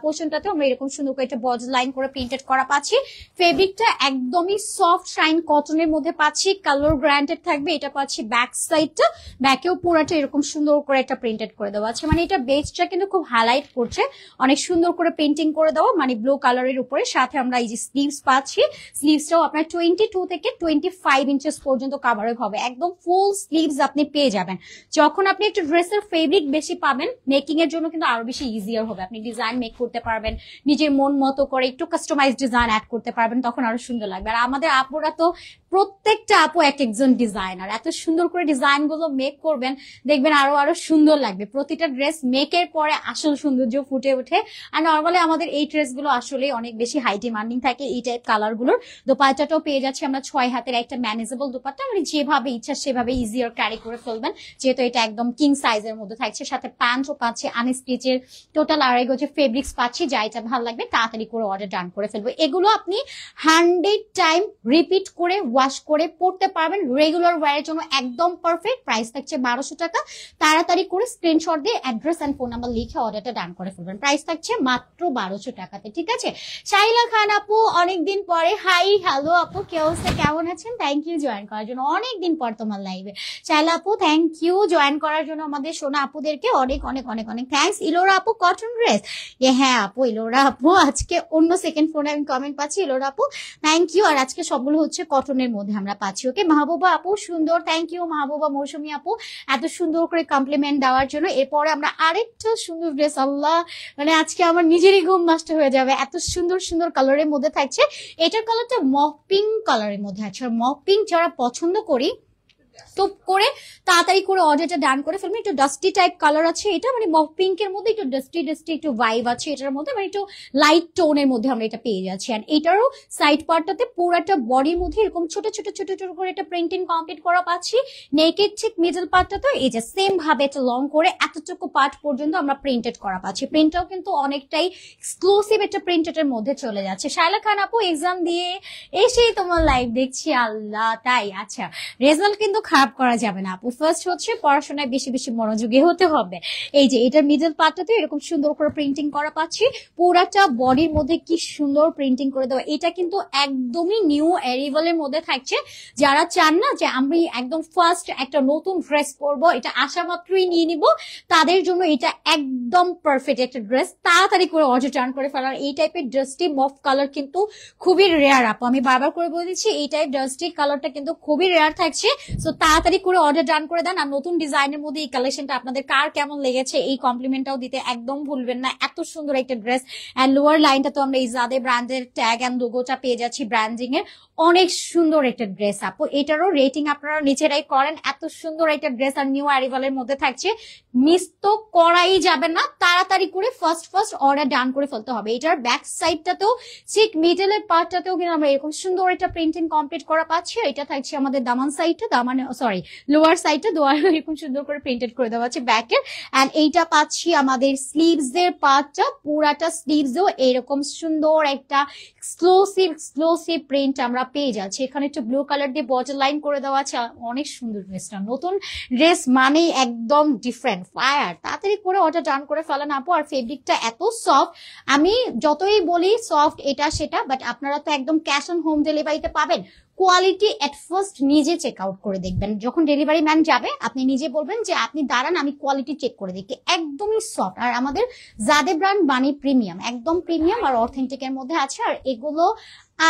পোর্শনটাতে আমরা এরকম সুন্দর করে একটা বর্ডার লাইন করে প্রিন্টেড করা পাচ্ছি। ফেব্রিকটা একদমই সফট শাইন কটনের মধ্যে পাচ্ছি, কালার গ্র্যান্ডেড থাকবে। এটা পাচ্ছি ব্যাক সাইডটা, ব্যাকেও পুরোটা এরকম সুন্দর করে একটা প্রিন্টেড করে দেওয়া আছে, মানে এটা বেসটা কিন্তু খুব হাইলাইট করছে, অনেক সুন্দর করে পেন্টিং করে দেওয়া, মানে ব্লু কালারের উপরে। সাথে আমরা এই যে স্লিভস পাচ্ছি, স্লিভসটাও আপনার 22 থেকে 25 ইঞ্চেস পর্যন্ত কাভারেজ হবে, একদম ফুল স্লিভস আপনি পেয়ে যাবেন। যখন আপনি একটা ড্রেসের ফেব্রিক বেশি পাবেন মেকিং এর জন্য কিন্তু আরো বেশি ইজিয়ার হবে, আপনি ডিজাইন মেক করতে পারবেন, নিজের মন মতো করে একটু কাস্টমাইজ ডিজাইন অ্যাড করতে পারবেন, তখন আরো সুন্দর লাগবে। আর আমাদের আপুরা তো প্রত্যেকটা আপু এক একজন ডিজাইনার, এত সুন্দর করে ডিজাইন গুলো মেক করবেন দেখবেন আরো আরো সুন্দর লাগবে। প্রতিটা ড্রেস মেকের পরে আসল সৌন্দর্য ফুটে ওঠে। আর নর্মালি আমাদের এই ড্রেস গুলো আসলে অনেক বেশি হাই ডিমান্ডিং থাকে এই টাইপ কালার গুলোর। দোপাট্টাটাও পেয়ে যাচ্ছে আমরা 6 হাতের একটা ম্যানেজেবল দোপাট্টা, মানে যেভাবে ইচ্ছা সেভাবে ইজিয়ার ক্যারি করে ফেলবেন, যেহেতু এটা একদম কিং সাইজের মধ্যে থাকছে। সাথে প্যান্টও পাচ্ছে আনস্টিচের, টোটাল 2.5 গজের ফেব্রিক্স পাচ্ছি। যা এটা ভালো লাগবে তাড়াতাড়ি করে অর্ডার ডান করে ফেলবো। এগুলো আপনি 100 টাইম রিপিট করে ওয়াশ করে পড়তে পারবেন, রেগুলার ওয়্যারের জন্য একদম পারফেক্ট। প্রাইস থাকছে 1200 টাকা। তাড়াতাড়ি করে স্ক্রিনশট দিয়ে অ্যাড্রেস এন্ড ফোন নাম্বার লিখে অর্ডারটা ডান করে ফেলবেন। প্রাইস থাকছে মাত্র 1200 টাকাতে, ঠিক আছে। শাইলা খান আপু অনেকদিন পরে, হাই হ্যালো আপু, কেমন আছেন? থ্যাংক ইউ জয়েন করার জন্য, অনেকদিন পর তোমার লাইভে। শাইলা আপু থ্যাংক ইউ জয়েন করার জন্য, আমাদের সোনা আপুদেরকে অনেক অনেক অনেক অনেক থ্যাংকস। ইলোরা আপু কটন ড্রেস, হ্যাঁ আপু ইলোরা আপু আজকে অন্য সেকেন্ড ফোনে আমি কমেন্ট পাচ্ছি। ইলোরা আপু থ্যাংক ইউ। আর আজকে সবগুলো হচ্ছে কটনের মধ্যে আমরা পাচ্ছি। ওকে মাহবুবা আপু সুন্দর, থ্যাংক ইউ মাহবুবা। মৌসুমী আপু এত সুন্দর করে কমপ্লিমেন্ট দেওয়ার জন্য। এরপরে আমরা আরেকটা সুন্দর ড্রেস, আল্লাহ মানে আজকে আমার নিজেরই ঘুম নষ্ট হয়ে যাবে, এত সুন্দর সুন্দর কালারের মধ্যে থাকছে। এটার কালারটা মফ পিঙ্ক কালারের মধ্যে আছে, আর মফ পিঙ্ক যারা পছন্দ করি টপ করে তাড়াতাড়ি করে অর্ডারটা ডান করে ফেলবেন। একটু ডাস্টি টাইপ কালার আছে এটা, মানে মফ পিঙ্কের মধ্যে একটু ডাস্টি একটু ভাইব আছে এটার মধ্যে, মানে একটু লাইট টোনের মধ্যে আমরা এটা পেয়ে যাচ্ছি। আর এটারও সাইড পার্টটাতে পুরাটা বডির মধ্যে এরকম ছোট ছোট ছোট ছোট করে একটা প্রিন্টিং কমপ্লিট করা পাচ্ছি। নেকের ঠিক মিডল পার্টটা তো এই যে সেম ভাবে একটা লং করে এতটুকু পার্ট পর্যন্ত আমরা প্রিন্টেড করা পাচ্ছি। প্রিন্টটাও কিন্তু অনেকটাই এক্সক্লুসিভ একটা প্রিন্টেডের মধ্যে চলে যাচ্ছে। শায়লা খান আপু এক্সাম দিয়ে এসেই তোমার লাইভ দেখছি, আল্লাহ তাই? আচ্ছা, রেজাল্ট কিন্তু খারাপ করা যাবে না আপু, ফার্স্ট হচ্ছে পড়াশোনায় বেশি বেশি মনোযোগী হতে হবে। এই যে এটার মিডল পার্টটাতে এরকম সুন্দর করে প্রিন্টিং করা পাচ্ছি, পুরাটা বডির মধ্যে কি সুন্দর প্রিন্টিং করে দেওয়া। এটা কিন্তু একদমই নিউ অ্যারিভালের মধ্যে থাকছে। যারা চান না যে আমি একদম ফার্স্ট একটা নতুন ড্রেস পরবো, এটা আসা মাত্রই নিয়ে নিব, তাদের জন্য এটা একদম পারফেক্ট একটা ড্রেস। তাড়াতাড়ি করে অর্ডার টার্ন করে ফেলার। এই টাইপের ডাস্টি মফ কালার কিন্তু খুবই রেয়ার আপু, আমি বারবার করে বলে দিচ্ছি এই টাইপ ডাস্টি কালারটা কিন্তু খুবই রেয়ার থাকছে। সো তাড়াতাড়ি করে অর্ডার ডান করে দেন। আর নতুন ডিজাইনের মধ্যে এই কালেকশনটা আপনাদের কার কেমন লেগেছে এই কমপ্লিমেন্টটাও দিতে একদম ভুলবেন না। এত সুন্দর একটা ড্রেস। এন্ড লোয়ার লাইনটা তো আমরা এই জাদে ব্র্যান্ডের ট্যাগ এন্ড লোগোটা পেয়ে যাচ্ছি ব্র্যান্ডিং এর। অনেক সুন্দর একটা ড্রেস আপু, এটারও রেটিং আপনারা নিজেরাই করেন। এত সুন্দর একটা ড্রেস আর নিউ অ্যারিভালের মধ্যে থাকছে, মিস তো করাই যাবে না। তাড়াতাড়ি করে ফার্স্ট অর্ডার ডান করে ফেলতে হবে। এটার ব্যাক সাইডটাতেও ঠিক মিডলের পার্টটাতেও কিন্তু আমরা এরকম সুন্দর একটা প্রিন্টিং কমপ্লিট করা পাচ্ছি। এটা থাকছে আমাদের দামান সাইডটা, দামান সরি লোয়ার সাইডটা দোয়ার এরকম সুন্দর করে প্রিন্টেড করে দেওয়া আছে ব্যাকের। এন্ড এইটা পাচ্ছি আমাদের স্লিভস এর পার্টটা, পুরাটা স্লিভসও এরকম সুন্দর একটা এক্সক্লুসিভ প্রিন্ট আমরা পেয়ে যাচ্ছি। এখানে একটু ব্লু কালার দিয়ে বর্ডার লাইন করে দেওয়া আছে। অনেক সুন্দর ড্রেসটা, নতুন ড্রেস মানে একদম ডিফারেন্ট ফায়ার। তাড়াতাড়ি করে অর্ডার ডান করে ফেলেন আপু। আর ফেব্রিকটা এত সফট, আমি যতই বলি সফট এটা সেটা, বাট আপনারা তো একদম ক্যাশ অন হোম ডেলিভারিতে পাবেন। কোয়ালিটি এট ফার্স্ট নিজে চেক আউট করে দেখবেন। যখন ডেলিভারি ম্যান যাবে আপনি নিজে বলবেন যে আপনি দাঁড়ান আমি কোয়ালিটি চেক করে দেখি। একদমই সফট। আর আমাদের জাদে ব্র্যান্ড বানি প্রিমিয়াম, একদম প্রিমিয়াম আর অথেন্টিক এর মধ্যে আছে। আর এগুলো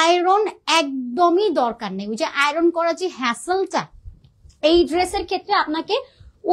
আয়রন একদমই দরকার নেই, ওই যে আয়রন করা যে হ্যাসেলটা এই ড্রেসের ক্ষেত্রে আপনাকে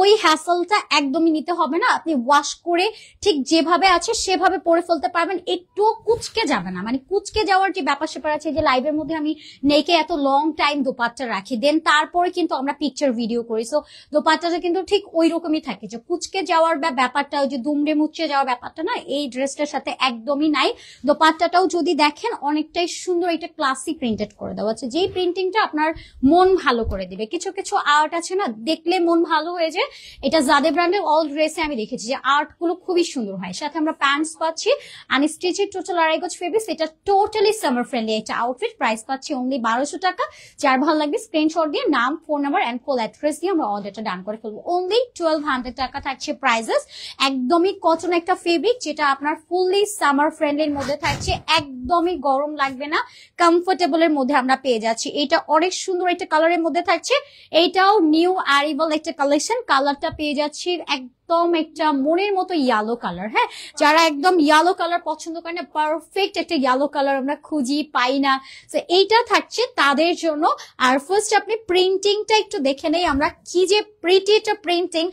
ওই হ্যাসলটা একদমই নিতে হবে না। আপনি ওয়াশ করে ঠিক যেভাবে আছে সেভাবে পরে ফেলতে পারবেন, একটু কুচকে যাবে না। মানে কুচকে যাওয়ার যে ব্যাপার স্যাপার আছে, যে লাইভের মধ্যে আমি নেকে এত লং টাইম দোপাট্টা রাখি, দেন তারপরে কিন্তু আমরা পিকচার ভিডিও করি, সো দোপাট্টাটা কিন্তু ঠিক ওই রকমই থাকে, যে কুচকে যাওয়ার ব্যাপারটা, ওই যে দুমড়ে মুচড়ে যাওয়ার ব্যাপারটা না এই ড্রেসটার সাথে একদমই নাই। দোপাট্টাটাও যদি দেখেন অনেকটাই সুন্দর, এটা ক্লাসি প্রিন্টেড করে দেওয়া আছে, যেই প্রিন্টিংটা আপনার মন ভালো করে দিবে। কিছু কিছু আর্ট আছে না, দেখলে মন ভালো হয়ে যায়। এটা জাদে ব্র্যান্ডের অল ড্রেসে আমি দেখেছি যে আর্ট গুলো খুবই সুন্দর হয়। সাথে আমরা প্যান্টস পাচ্ছি আনস্টিচেড, টোটাল 2.5 গজ ফেব্রিক্স। এটা টোটালি সামার ফ্রেন্ডলি একটা আউটফিট। প্রাইস পাচ্ছি অনলি 1200 টাকা। যার ভালো লাগবে স্ক্রিনশট দিয়ে নাম, phone number and full address দিয়ে আমরা অর্ডারটা ডান করে ফেলবো। অনলি 1200 টাকা থাকছে প্রাইসেস। একদমই কটন একটা ফেব্রিক, যেটা আপনার ফুললি সামার ফ্রেন্ডলির মধ্যে থাকছে, একদমই গরম লাগবে না, কমফোর্টেবলের মধ্যে আমরা পেয়ে যাচ্ছি। এটা অনেক সুন্দর একটা কালারের মধ্যে থাকছে। এইটাও নিউ অ্যারাইভাল একটা কালেকশন। কালারটা পেয়ে যাচ্ছি একদম একটা মনের মতো ইয়েলো কালার। হ্যাঁ, যারা একদম ইয়েলো কালার পছন্দ করে না, পারফেক্ট একটা ইয়েলো কালার আমরা খুঁজি পাই না, তো এইটা থাকছে তাদের জন্য। আর ফার্স্ট আপনি প্রিন্টিংটা একটু দেখে নেই আমরা, কি যে প্রিটি একটা প্রিন্টিং,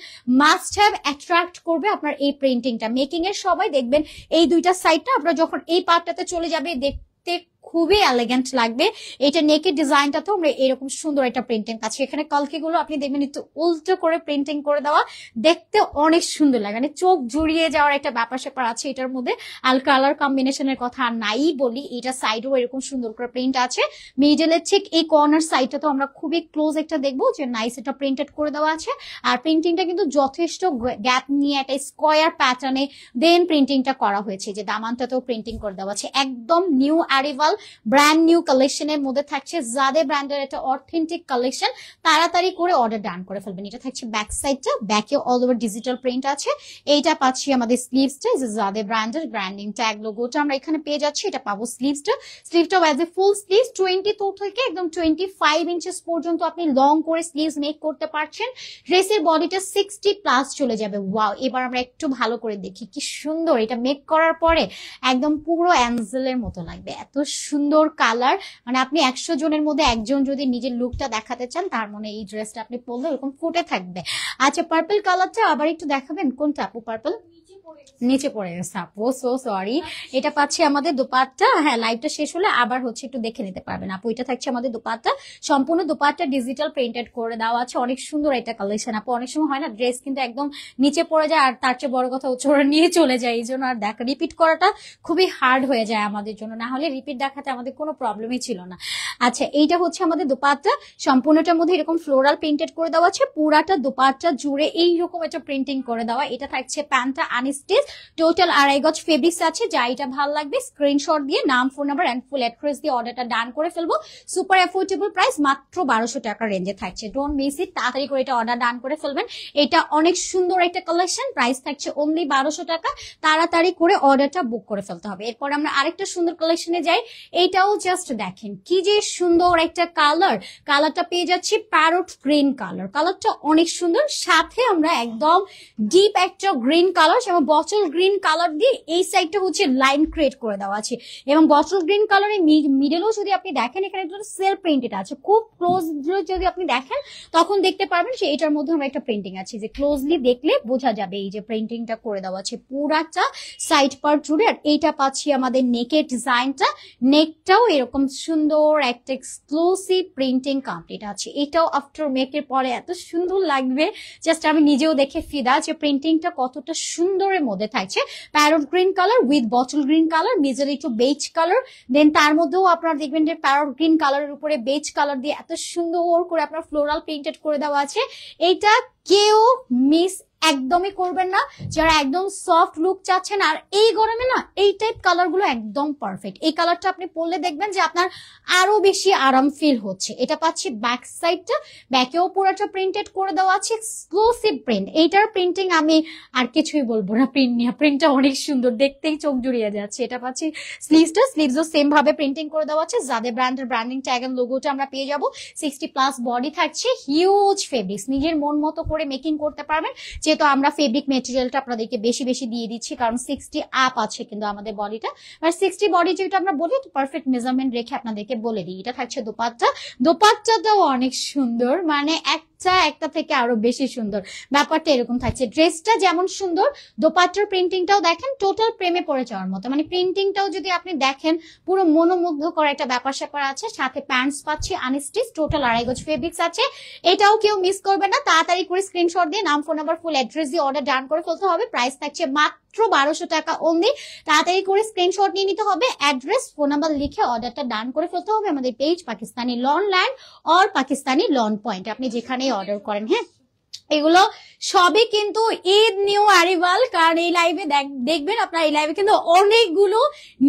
মাস্ট হ্যাভ অ্যাট্রাক্ট করবে আপনার এই প্রিন্টিংটা। মেকিং এর সবাই দেখবেন এই দুইটা সাইডটা আপনার যখন এই পার্টটাতে চলে যাবে দেখতে খুবই এলিগেন্ট লাগবে। এটা নেকের ডিজাইনটা তো আমরা এরকম সুন্দর একটা প্রিন্টিং আছে। এখানে কলকি গুলো আপনি দেখবেন একটু উল্টো করে প্রিন্টিং করে দেওয়া, দেখতে অনেক সুন্দর লাগে, মানে চোখ জুড়িয়ে যাওয়ার একটা ব্যাপার স্যাপার আছে এটার মধ্যে। আর কালার কম্বিনেশনের কথা নাই বলি, এটা সাইডেও এরকম সুন্দর করে প্রিন্ট আছে। মিডলের ঠিক এই কর্নার সাইডটা তো আমরা খুবই ক্লোজ একটা দেখবো, যে নাইস এটা প্রিন্টেড করে দেওয়া আছে। আর প্রিন্টিংটা কিন্তু যথেষ্ট গ্যাপ নিয়ে একটা স্কোয়ার প্যাটার্নে দেন প্রিন্টিংটা করা হয়েছে, যে দামানটাতেও প্রিন্টিং করে দেওয়া আছে। একদম নিউ অ্যারাইভাল ব্র্যান্ড নিউ কালেকশনের মধ্যে থাকছে, জাদে ব্র্যান্ডের একটা অথেন্টিক কালেকশন। তাড়াতাড়ি করে অর্ডার ডান করে ফেলবেন। এটা থাকছে ব্যাক সাইডটা, ব্যাকে অল ওভার ডিজিটাল প্রিন্ট আছে। এইটা পাচ্ছি আমাদের স্লিভসটা, জাদে ব্র্যান্ডের ব্র্যান্ডিং ট্যাগ লোগোটা আমরা এখানে পেয়ে যাচ্ছি। এটা পাবো স্লিভসটা। স্লিভটাও অ্যাজ এ ফুল স্লিভস 22 থেকে একদম 25 ইঞ্চেস পর্যন্ত আপনি লং করে স্লিভস মেক করতে পারছেন। ড্রেসের বডিটা 60 প্লাস চলে যাবে। ওয়াও, এবার আমরা একটু ভালো করে দেখি কি সুন্দর এটা মেক করার পরে একদম পুরো অ্যাঞ্জেলের মতো লাগবে। এত সুন্দর কালার, মানে আপনি 100 জনের মধ্যে একজন যদি নিজের লুকটা দেখাতে চান, তার মানে এই ড্রেসটা আপনি পরলে এরকম ফুটে থাকবে। আচ্ছা, পার্পল কালারটা আবার একটু দেখাবেন, কোনটা আপু? পার্পল নিচে পড়ে গেছে আপু, সো সরি। এটা পাচ্ছি আমাদের দোপাট্টা। হ্যাঁ, লাইভটা শেষ হলে আবার হচ্ছে একটু দেখে নিতে পারবেন আপু। এটা থাকছে আমাদের দোপাট্টা, সম্পূর্ণ দোপাট্টা ডিজিটাল প্রিন্টেড করে দেওয়া আছে। অনেক সুন্দর একটা কালেকশন আপু। অনেক সময় হয় না ড্রেস কিন্তু একদম নিচে পড়ে যায়, আর তার চেয়ে বড় কথা ওরা নিয়ে চলে যায়, এই জন্য আর দেখা রিপিট করাটা খুবই হার্ড হয়ে যায় আমাদের জন্য। না হলে রিপিট দেখাতে আমাদের কোনো প্রবলেমই ছিল না। আচ্ছা, এইটা হচ্ছে আমাদের দোপাট্টা, সম্পূর্ণটার মধ্যে এরকম ফ্লোরাল প্রিন্টেড করে দেওয়া আছে। পুরাটা দোপাট্টা জুড়ে এইরকম একটা প্রিন্টিং করে দেওয়া। এটা থাকছে প্যান্টটা আনস্টিচ, টোটাল 2.5 গজ ফেব্রিক্স আছে। যা এটা ভালো লাগবে স্ক্রিনশট দিয়ে নাম, phone number and full address দিয়ে অর্ডারটা ডান করে ফেলবো। সুপার অ্যাফোর্ডেবল প্রাইস, মাত্র 1200 টাকার রেঞ্জে থাকছে। ডোন্ট মিস ইট, তাড়াতাড়ি করে এটা অর্ডার ডান করে ফেলবেন। এটা অনেক সুন্দর একটা কালেকশন, প্রাইস থাকছে অনলি 1200 টাকা। তাড়াতাড়ি করে অর্ডারটা বুক করে ফেলতে হবে। এরপর আমরা আরেকটা সুন্দর কালেকশনে যাই। এইটাও জাস্ট দেখেন কি যে সুন্দর একটা কালার। কালারটা পেয়ে যাচ্ছি প্যারট গ্রিন কালার। কালারটা অনেক সুন্দর, সাথে আমরা একদম ডিপ একটা গ্রিন কালার এবং বটল গ্রিন কালার দিয়ে এই সাইডটা হচ্ছে লাইন ক্রিয়েট করে দেওয়া আছে। এবং বটল গ্রিন কালারের মিডলও যদি আপনি দেখেন, এখানে সেলফ প্রিন্টেড আছে। খুব ক্লোজ যদি আপনি দেখেন তখন দেখতে পারবেন যে এটার মধ্যে আমরা একটা প্রিন্টিং আছে, যে ক্লোজলি দেখলে বোঝা যাবে এই যে প্রিন্টিংটা করে দেওয়া আছে পুরাটা সাইড পার্ট জুড়ে। আর এইটা পাচ্ছি আমাদের নেকের ডিজাইনটা, নেকটাও এরকম সুন্দর একটা এক্সক্লুসিভ প্রিন্টিং কমপ্লিট আছে। এটাও আফটার মেকের পরে এত সুন্দর লাগবে, জাস্ট আমি নিজেও দেখে ফিদা যে প্রিন্টিংটা কতটা সুন্দরের মধ্যে থাকছে। Parrot green colour with bottle green colour, মিজেল একটু বেজ কালার, দেন তার মধ্যেও আপনারা দেখবেন যে প্যারট গ্রিন কালারের উপরে বেজ কালার দিয়ে এত সুন্দর করে আপনার ফ্লোরাল প্রিন্টেড করে দেওয়া আছে। এইটা কেউ মিস একদমই করবেন না যারা একদম সফট লুক চাচ্ছেন। আর এই গরমে না এই টাইপ কালার গুলো একদম পারফেক্ট। এই কালারটা আপনি পরলে দেখবেন যে আপনার আরো বেশি আরাম ফিল হচ্ছে। এটা পাচ্ছি ব্যাক সাইডটা, ব্যাকেও পুরোটা প্রিন্টেড করে দেওয়া আছে, এক্সক্লুসিভ প্রিন্ট। এইটার প্রিন্টিং আমি আর কিছুই বলবো না, প্রিন্ট নিয়ে প্রিন্টটা অনেক সুন্দর, দেখতেই চোখ জুড়িয়ে যাচ্ছে। এটা পাচ্ছি স্লিভসটা, স্লিভসও সেম ভাবে প্রিন্টিং করে দেওয়া আছে। জাদে ব্র্যান্ডের ব্র্যান্ডিং ট্যাগ এন্ড লোগোটা আমরা পেয়ে যাবো। 60 প্লাস বডি থাকছে, হিউজ ফেব্রিক্স, নিজের মন মতো করে মেকিং করতে পারবেন। যেহেতু আমরা ফেব্রিক মেটেরিয়ালটা আপনাদেরকে বেশি বেশি দিয়ে দিচ্ছি, কারণ 60 আপ আছে কিন্তু আমাদের বডিটা, আর 60 বডি যেটা আমরা বলি পারফেক্ট মেজারমেন্ট রেখে আপনাদেরকে বলে দিই। এটা থাকছে দোপাট্টা, দোপাট্টাটাও অনেক সুন্দর, মানে এক একটা থেকে আরো বেশি সুন্দর, ব্যাপারটা এরকম থাকছে। ড্রেসটা যেমন সুন্দর, দোপাট্টার প্রিন্টিংটাও দেখেন টোটাল প্রেমে পড়ে যাওয়ার মতো, মানে প্রিন্টিংটাও যদি আপনি দেখেন পুরো মনোমুগ্ধকর একটা ব্যাপার স্যাপার আছে। সাথে প্যান্টস পাচ্ছি আনস্টিচ, টোটাল 2.5 গজ ফেব্রিক্স আছে। এটাও কেউ মিস করবে না, তাড়াতাড়ি করে স্ক্রিনশট দিয়ে নাম, ফোন নাম্বার, ফুল অ্যাড্রেস দিয়ে অর্ডার ডান করে ফেলতে হবে। প্রাইস থাকছে মাত্র 1200 টাকা অনলি। তাড়াতাড়ি করে স্ক্রিনশট নিয়ে নিতে হবে, অ্যাড্রেস, ফোন নাম্বার লিখে অর্ডারটা ডান করে ফেলতে হবে। আমাদের page Pakistani lawn land or Pakistani lawn point, আপনি যেখানেই অর্ডার করেন। হ্যাঁ, এগুলো সবই কিন্তু ঈদ নিউ অ্যারিভাল, কারণ এই লাইভে দেখবেন আপনার, এই লাইভে কিন্তু অনেকগুলো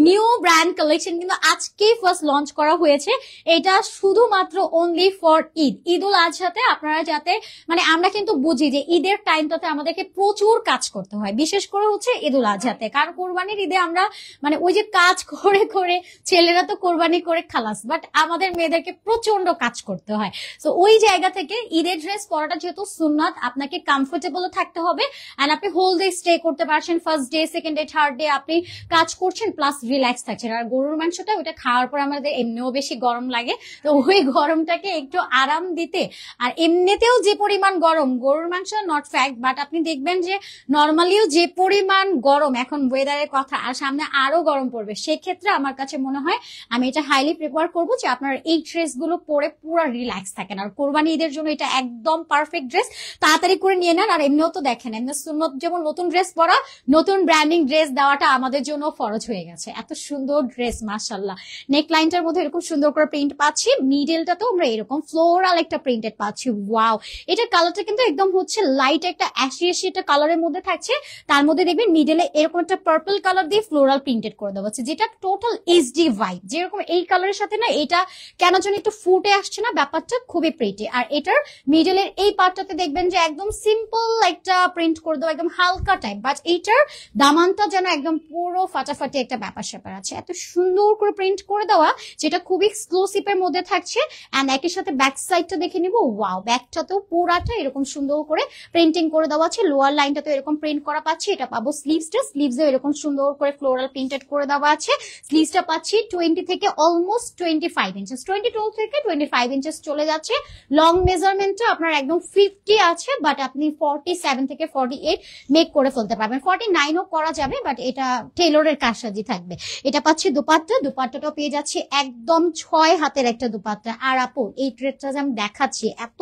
নিউ ব্র্যান্ড কালেকশন কিন্তু আজকেই ফার্স্ট লঞ্চ করা হয়েছে। এটা শুধুমাত্র অনলি ফর ঈদ, ঈদ উল আজহাতে আপনারা যাতে, মানে আমরা কিন্তু বুঝি যে ঈদের টাইমটাতে আমাদেরকে প্রচুর কাজ করতে হয়, বিশেষ করে হচ্ছে ঈদ উল আজহাতে, কারণ কোরবানির ঈদে আমরা মানে ওই যে কাজ করে করে, ছেলেরা তো কোরবানি করে খালাস, বাট আমাদের মেয়েদেরকে প্রচন্ড কাজ করতে হয়। তো ওই জায়গা থেকে ঈদের ড্রেস পরাটা যেহেতু সুন্নাত, আপনাকে কমফোর্টেবল থাকতে হবে, এন্ড আপনি হোল ডে স্টে করতে পারছেন। First day, second day, third day আপনি কাজ করছেন, প্লাস রিল্যাক্স থাকছেন। আর গরুর মাংসটা ওইটা খাওয়ার পর আমাদের এমনিও বেশি গরম লাগে, তো ওই গরমটাকে একটু আরাম দিতে, আর এমনিতেও যে পরিমাণ গরম, গরুর মাংস নট ফ্যাক্ট, বাট আপনি দেখবেন যে নর্মালিও যে পরিমাণ গরম এখন ওয়েদারের কথা, আর সামনে আরো গরম পড়বে, সেক্ষেত্রে আমার কাছে মনে হয় আমি এটা হাইলি প্রিফার করবো যে আপনার এই ড্রেসগুলো পরে পুরো রিল্যাক্স থাকেন। আর কোরবানি ঈদের জন্য এটা একদম পারফেক্ট ড্রেস, তাড়াতাড়ি করে নিয়ে নেন। আর এমনিও তো দেখেন, এমনি সুন্নত যেমন নতুন ড্রেস পরা, নতুন ব্র্যান্ডিং ড্রেস দেওয়াটা আমাদের জন্য ফরজ হয়ে গেছে। এত সুন্দর ড্রেস, মাশাআল্লাহ। নেক লাইনটার মধ্যে এরকম সুন্দর করে প্রিন্ট পাচ্ছি, মিডলটা তো আমরা এরকম ফ্লোরাল একটা প্রিন্টেড পাচ্ছি। ওয়াও, এটা কালারটা কিন্তু একদম হচ্ছে লাইট একটা অ্যাশি অ্যাশি একটা কালারের মধ্যে থাকছে, তার মধ্যে দেখবেন মিডলে এরকম একটা পার্পল কালার দিয়ে ফ্লোরাল প্রিন্টেড করে দেওয়া হচ্ছে, যেটা টোটাল এইচডি ভাইব। যেরকম এই কালারের সাথে না এটা কেন যেন একটু ফুটে আসছে না, ব্যাপারটা খুবই প্রিটি। আর এটার মিডলের এই পার্টটাতে দেখবেন যে একদম সিম্পল একটা প্রিন্ট করে দেওয়া, একদম হালকা টাইপ, বাট এইটার দামানটা যেন একদম পুরো ফাটাফাটি একটা ব্যাপার স্যাপার আছে। এত সুন্দর করে প্রিন্ট করে দেওয়া, যেটা খুবই এক্সক্লুসিভ এর মধ্যে থাকছে। এন্ড একই সাথে ব্যাক সাইডটা দেখে নিব। ওয়াও, ব্যাকটাতেও পুরাটা এরকম সুন্দর করে প্রিন্টিং করে দেওয়া আছে। লোয়ার লাইনটাতে এরকম প্রিন্ট করা পাচ্ছি। এটা পাবো স্লিভসটা, স্লিভসে এরকম সুন্দর করে ফ্লোরাল প্রিন্টেড করে দেওয়া আছে। স্লিভসটা পাচ্ছি 20 থেকে অলমোস্ট 25 ইঞ্চেস, 22 থেকে 25 ইঞ্চেস চলে যাচ্ছে। লং মেজারমেন্টটা আপনার একদম 50 আছে, বাট আপনি 47 থেকে 48 মেক করে ফেলতে পারবেন। 49ও করা যাবে, বাট এটা টেলরের কারসাজি থাকবে। এটা পাচ্ছি দোপাট্টা, দোপাট্টাটাও পেয়ে যাচ্ছি একদম 6 হাতের একটা দোপাট্টা। আর আপু এই ড্রেসটা যে আমি দেখাচ্ছি, এত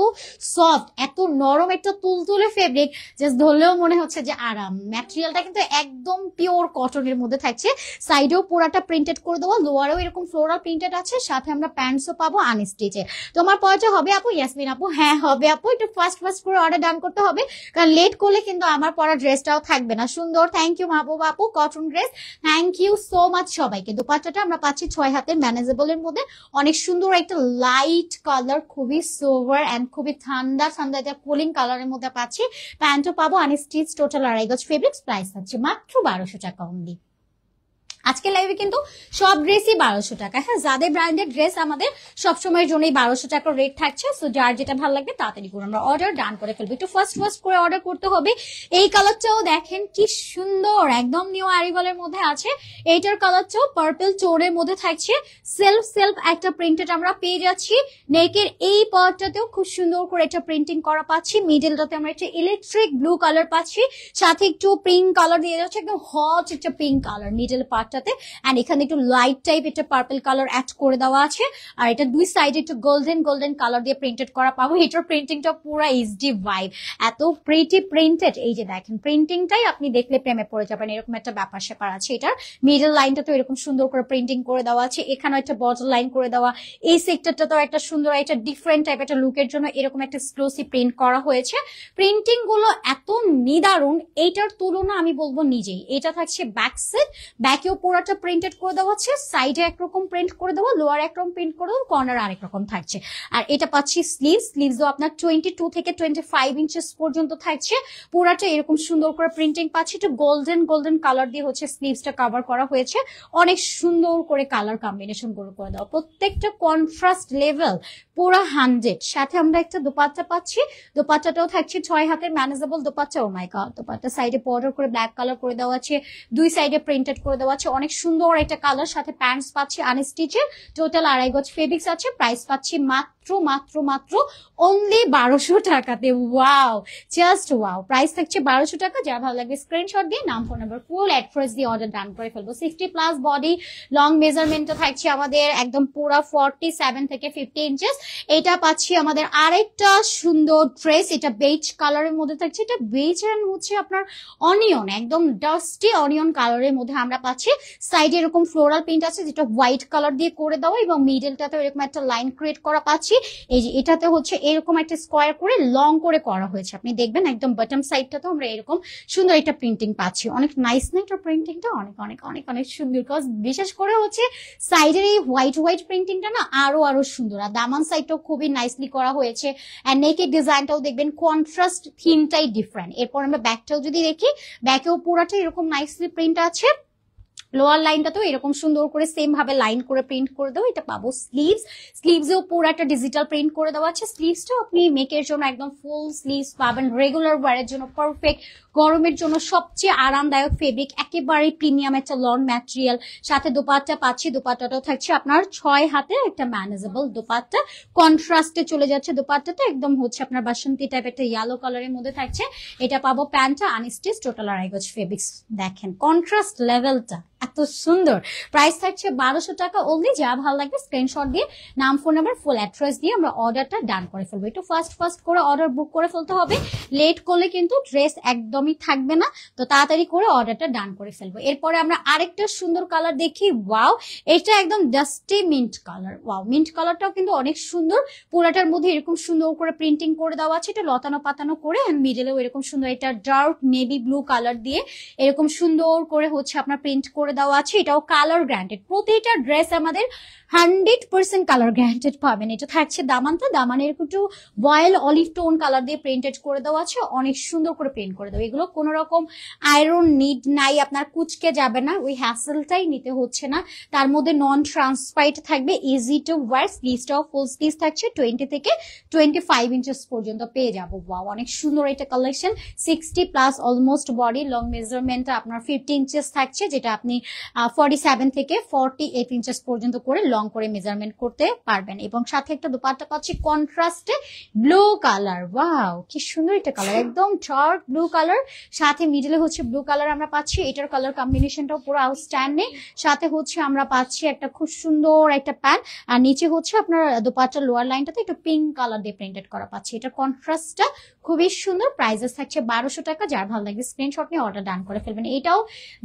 সফট, এত নরম একটা তুলতুলে ফেব্রিক, জাস্ট ধরলেও মনে হচ্ছে যে আরাম। ম্যাটেরিয়ালটা কিন্তু একদম পিওর কটনের মধ্যে থাকছে। সাইডেও পুরাটা প্রিন্টেড করে দেওয়া, লোয়ারেও এরকম ফ্লোরাল প্রিন্টেড আছে, সাথে আমরা প্যান্টসও পাবো আনস্টিচে। তোমার পয়সা হবে আপু? ইয়াসমিন আপু, হ্যাঁ হবে আপু, একটু ফাস্ট ফাস্ট করে অর্ডার ডান করতে হবে, কারণ লেট করলে কিন্তু আমার পরা ড্রেসটাও থাকবে না সুন্দর। থ্যাংক ইউ মাহবুব আপু, cotton dress, thank you so much সবাইকে। দোপাট্টাটা আমরা পাচ্ছি 6 হাতের ম্যানেজেবল এর মধ্যে, অনেক সুন্দর একটা লাইট কালার, খুবই সোভার এন্ড খুবই ঠান্ডা ঠান্ডা একটা কুলিং কালারের মধ্যে পাচ্ছি। প্যান্টও পাবো আনস্টিচ, টোটাল 2.5 গজ ফেব্রিক্স। প্রাইস আছে মাত্র 1200 টাকা অনলি। আজকে লাইভে কিন্তু সব ড্রেসই 1200 টাকা। হ্যাঁ, যাদের ব্র্যান্ডেড ড্রেস আমাদের সবসময়ের জন্যই 1200 টাকার রেট থাকছে। সো যার যেটা ভালো লাগবে তাড়াতাড়ি করে আমরা অর্ডার ডান করে ফেলবো। একটু ফার্স্ট করে অর্ডার করতে হবে। এই কালারটাও দেখেন কি সুন্দর, একদম নিউ অ্যারিভালের মধ্যে আছে। এইটার কালারটাও পার্পল চোরের মধ্যে থাকছে। সেলফ একটা প্রিন্টেড আমরা পেয়ে যাচ্ছি। নেকের এই পার্টটাতেও খুব সুন্দর করে একটা প্রিন্টিং করা পাচ্ছি। মিডলটাতে আমরা একটা ইলেকট্রিক ব্লু কালার পাচ্ছি, সাথে একটু পিঙ্ক কালার দিয়ে যাচ্ছে, একদম হট একটা pink colour middle part. And এখানে একটু লাইট টাইপ একটা পার্পল কালার অ্যাড করে দেওয়া আছে। আর এটা দুই সাইডে একটু গোল্ডেন কালার দিয়ে প্রিন্টেড করা পাবো। এটার প্রিন্টিংটা পুরো এইচডি ভাইব, এত প্রিটি প্রিন্টেড। এই যে দেখেন প্রিন্টিংটাই আপনি দেখলে প্রেমে পড়ে যাবেন, এরকম একটা ব্যাপার স্যাপার আছে। এটার মিডল লাইনটা তো এরকম সুন্দর করে প্রিন্টিং করে দেওয়া আছে, এখানে একটা বটল লাইন করে দেওয়া। এই সেক্টরটা তো একটা সুন্দর একটা ডিফারেন্ট টাইপ একটা লুকের জন্য এরকম একটা এক্সক্লুসিভ প্রিন্ট করা হয়েছে। প্রিন্টিং গুলো এত নিদারুণ, এইটার তুলনা আমি বলবো নিজেই। এটা থাকছে ব্যাক সাইড, ব্যাকেও পুরোটা প্রিন্টেড করে দেওয়া হচ্ছে, সাইডে একরকম প্রিন্ট করে দেওয়া, লোয়ার একরকম প্রিন্ট করে দেওয়া, কর্নার আরেক রকম থাকছে। আর এটা পাচ্ছি স্লিভসও আপনার 22 থেকে 25 ইঞ্চেস পর্যন্ত থাকছে। পুরাটা এরকম সুন্দর করে প্রিন্টিং পাচ্ছি। একটু গোল্ডেন কালার দিয়ে হচ্ছে স্লিভসটা কভার করা হয়েছে, অনেক সুন্দর করে কালার কম্বিনেশন করে দেওয়া, প্রত্যেকটা কন্ট্রাস্ট লেভেল পুরা 100। সাথে আমরা একটা দোপাট্টা পাচ্ছি, দোপাট্টাটাও থাকছে 6 হাতের ম্যানেজেবল দোপাট্টা। ও মাই গড, দোপাট্টা সাইডে বর্ডার করে ব্ল্যাক কালার করে দেওয়া আছে, দুই সাইডে প্রিন্টেড করে দেওয়া আছে। অনেক সুন্দর একটা কালার, সাথে প্যান্টস পাচ্ছি আনস্টিচের, টোটাল 2.5 গজ ফেব্রিক্স আছে। প্রাইস পাচ্ছি মাত্র মাত্র মাত্র অনলি 1200 টাকাতে। ওয়াও, জাস্ট ওয়াও, প্রাইস থাকছে 1200 টাকা। যার ভালো লাগবে স্ক্রিনশট দিয়ে নাম, ফোন নাম্বার, ফুল অ্যাড্রেস দিয়ে অর্ডার ডান করে ফেলবো। 60+ বডি, লং মেজারমেন্টটা থাকছে আমাদের একদম পুরো 47 থেকে 50 ইঞ্চেস। এটা পাচ্ছি আমাদের আরেকটা সুন্দর ড্রেস, এটা বেজ কালারের মধ্যে থাকছে। এটা বেজ এন্ড হচ্ছে আপনার অনিয়ন, একদম ডাস্টি অনিয়ন কালারের মধ্যে আমরা পাচ্ছি। সাইডে এরকম ফ্লোরাল প্রিন্ট আছে যেটা হোয়াইট কালার দিয়ে করে দেওয়া, এবং মিডলটাতে এরকম একটা লাইন ক্রিয়েট করা পাচ্ছি। এই যে এটাতে হচ্ছে এরকম একটা স্কোয়ার করে লং করে করা হয়েছে, আপনি দেখবেন একদম বটম সাইডটাতে আমরা এরকম সুন্দর একটা প্রিন্টিং পাচ্ছি। অনেক নাইস না এটা প্রিন্টিংটা, অনেক অনেক অনেক অনেক সুন্দর। বিকজ বিশেষ করে হচ্ছে সাইডের এই হোয়াইট হোয়াইট প্রিন্টিংটা না আরো সুন্দর, আর দামান সাইডটাও খুবই নাইসলি করা হয়েছে। এন্ড নেকের ডিজাইনটাও দেখবেন কন্ট্রাস্ট থিমটাই ডিফারেন্ট। এরপর আমরা ব্যাকটাও যদি দেখি, ব্যাকেও পুরাটা এরকম নাইসলি প্রিন্ট আছে। লোয়ার লাইনটাতেও এরকম সুন্দর করে সেম ভাবে লাইন করে প্রিন্ট করে দেবো। এটা পাবো স্লিভসেও পুরো একটা ডিজিটাল প্রিন্ট করে দেওয়া আছে। স্লিভসটাও আপনি মেকের জন্য একদম ফুল স্লিভস পাবেন, রেগুলার ওয়ারের জন্য পারফেক্ট, গরমের জন্য সবচেয়ে আরামদায়ক ফেব্রিক, একেবারে প্রিমিয়াম একটা লন ম্যাটেরিয়াল। সাথে দোপাট্টা পাচ্ছি, দোপাট্টাটাও থাকছে আপনার 6 হাতের একটা ম্যানেজেবল দোপাট্টা, কন্ট্রাস্টে চলে যাচ্ছে দোপাট্টাটা, একদম হচ্ছে আপনার বাসন্তী টাইপ একটা ইয়েলো কালারের মধ্যে থাকছে। এটা পাবো প্যান্টটা আনস্টিচ, টোটাল 2.5 গজ ফেব্রিক্স। দেখেন কন্ট্রাস্ট লেভেলটা এত সুন্দর। প্রাইস থাকছে 1200 টাকা অনলি। যা ভালো লাগবে স্ক্রিনশট দিয়ে নাম, ফোন নাম্বার, ফুল অ্যাড্রেস দিয়ে আমরা অর্ডারটা ডান করে ফেলবো। একটু ফাস্ট করে অর্ডার বুক করে ফেলতে হবে, লেট করলে কিন্তু ড্রেস একদমই থাকবে না। তো তাড়াতাড়ি করে অর্ডারটা ডান করে ফেলবো। এরপরে আমরা আরেকটা সুন্দর কালার দেখি। ওয়াও, এটা একদম dusty mint colour. Wow, mint কালারটাও কিন্তু অনেক সুন্দর। পুরাটার মধ্যে এরকম সুন্দর করে প্রিন্টিং করে দেওয়া আছে, এটা লতানো পাতানো করে, মিডলেও এরকম সুন্দর এটা ডার্ক নেভি ব্লু কালার দিয়ে এরকম সুন্দর করে হচ্ছে আপনার প্রিন্ট করে দেওয়া আছে। এটাও কালার গ্যারান্টেড, প্রতিটা ড্রেস আমাদের 100% কালার গ্যারান্টেড পাবেন। এটা থাকছে দামানটা, দামানের একটু বয়েল অলিভ টোন কালার দিয়ে প্রিন্টেড করে দেওয়া আছে, অনেক সুন্দর করে প্রিন্ট করে দেওয়া। এগুলো কোনো রকম আয়রন নিড নাই, আপনার কুচকে যাবে না, ওই হ্যাসেলটাই নিতে হচ্ছে না। তার মধ্যে নন ট্রান্সপারেন্ট থাকবে, ইজি টু ওয়ার। স্লিভসটাও ফুল স্লিভ থাকছে, 20 থেকে 25 ইঞ্চেস পর্যন্ত পেয়ে যাবো। ওয়াও, অনেক সুন্দর এটা কালেকশন। 60+ অলমোস্ট বডি, লং মেজারমেন্টটা আপনার 50 ইঞ্চেস থাকছে, যেটা আপনি 47 থেকে 48 ইঞ্চেস পর্যন্ত করে লং করে মেজারমেন্ট করতে পারবেন। এবং সাথে একটা দোপাট্টা পাচ্ছি কন্ট্রাস্টে ব্লু কালার। ওয়াও, কি সুন্দর এটা কালার, একদম ডার্ক ব্লু কালার, সাথে মিডলে হচ্ছে ব্লু কালার আমরা পাচ্ছি। এটার কালার কম্বিনেশনটাও পুরো আউটস্ট্যান্ডিং। সাথে হচ্ছে আমরা পাচ্ছি একটা খুব সুন্দর একটা প্যান্ট, আর নিচে হচ্ছে আপনার দোপাট্টার লোয়ার লাইনটাতে একটু পিঙ্ক কালার দিয়ে প্রিন্টেড করা পাচ্ছি। এটা কন্ট্রাস্টটা খুবই সুন্দর। প্রাইসেস থাকছে 1200 টাকা। যার ভালো লাগবে স্ক্রিনশট নিয়ে অর্ডার ডান করে ফেলবেন। এটাও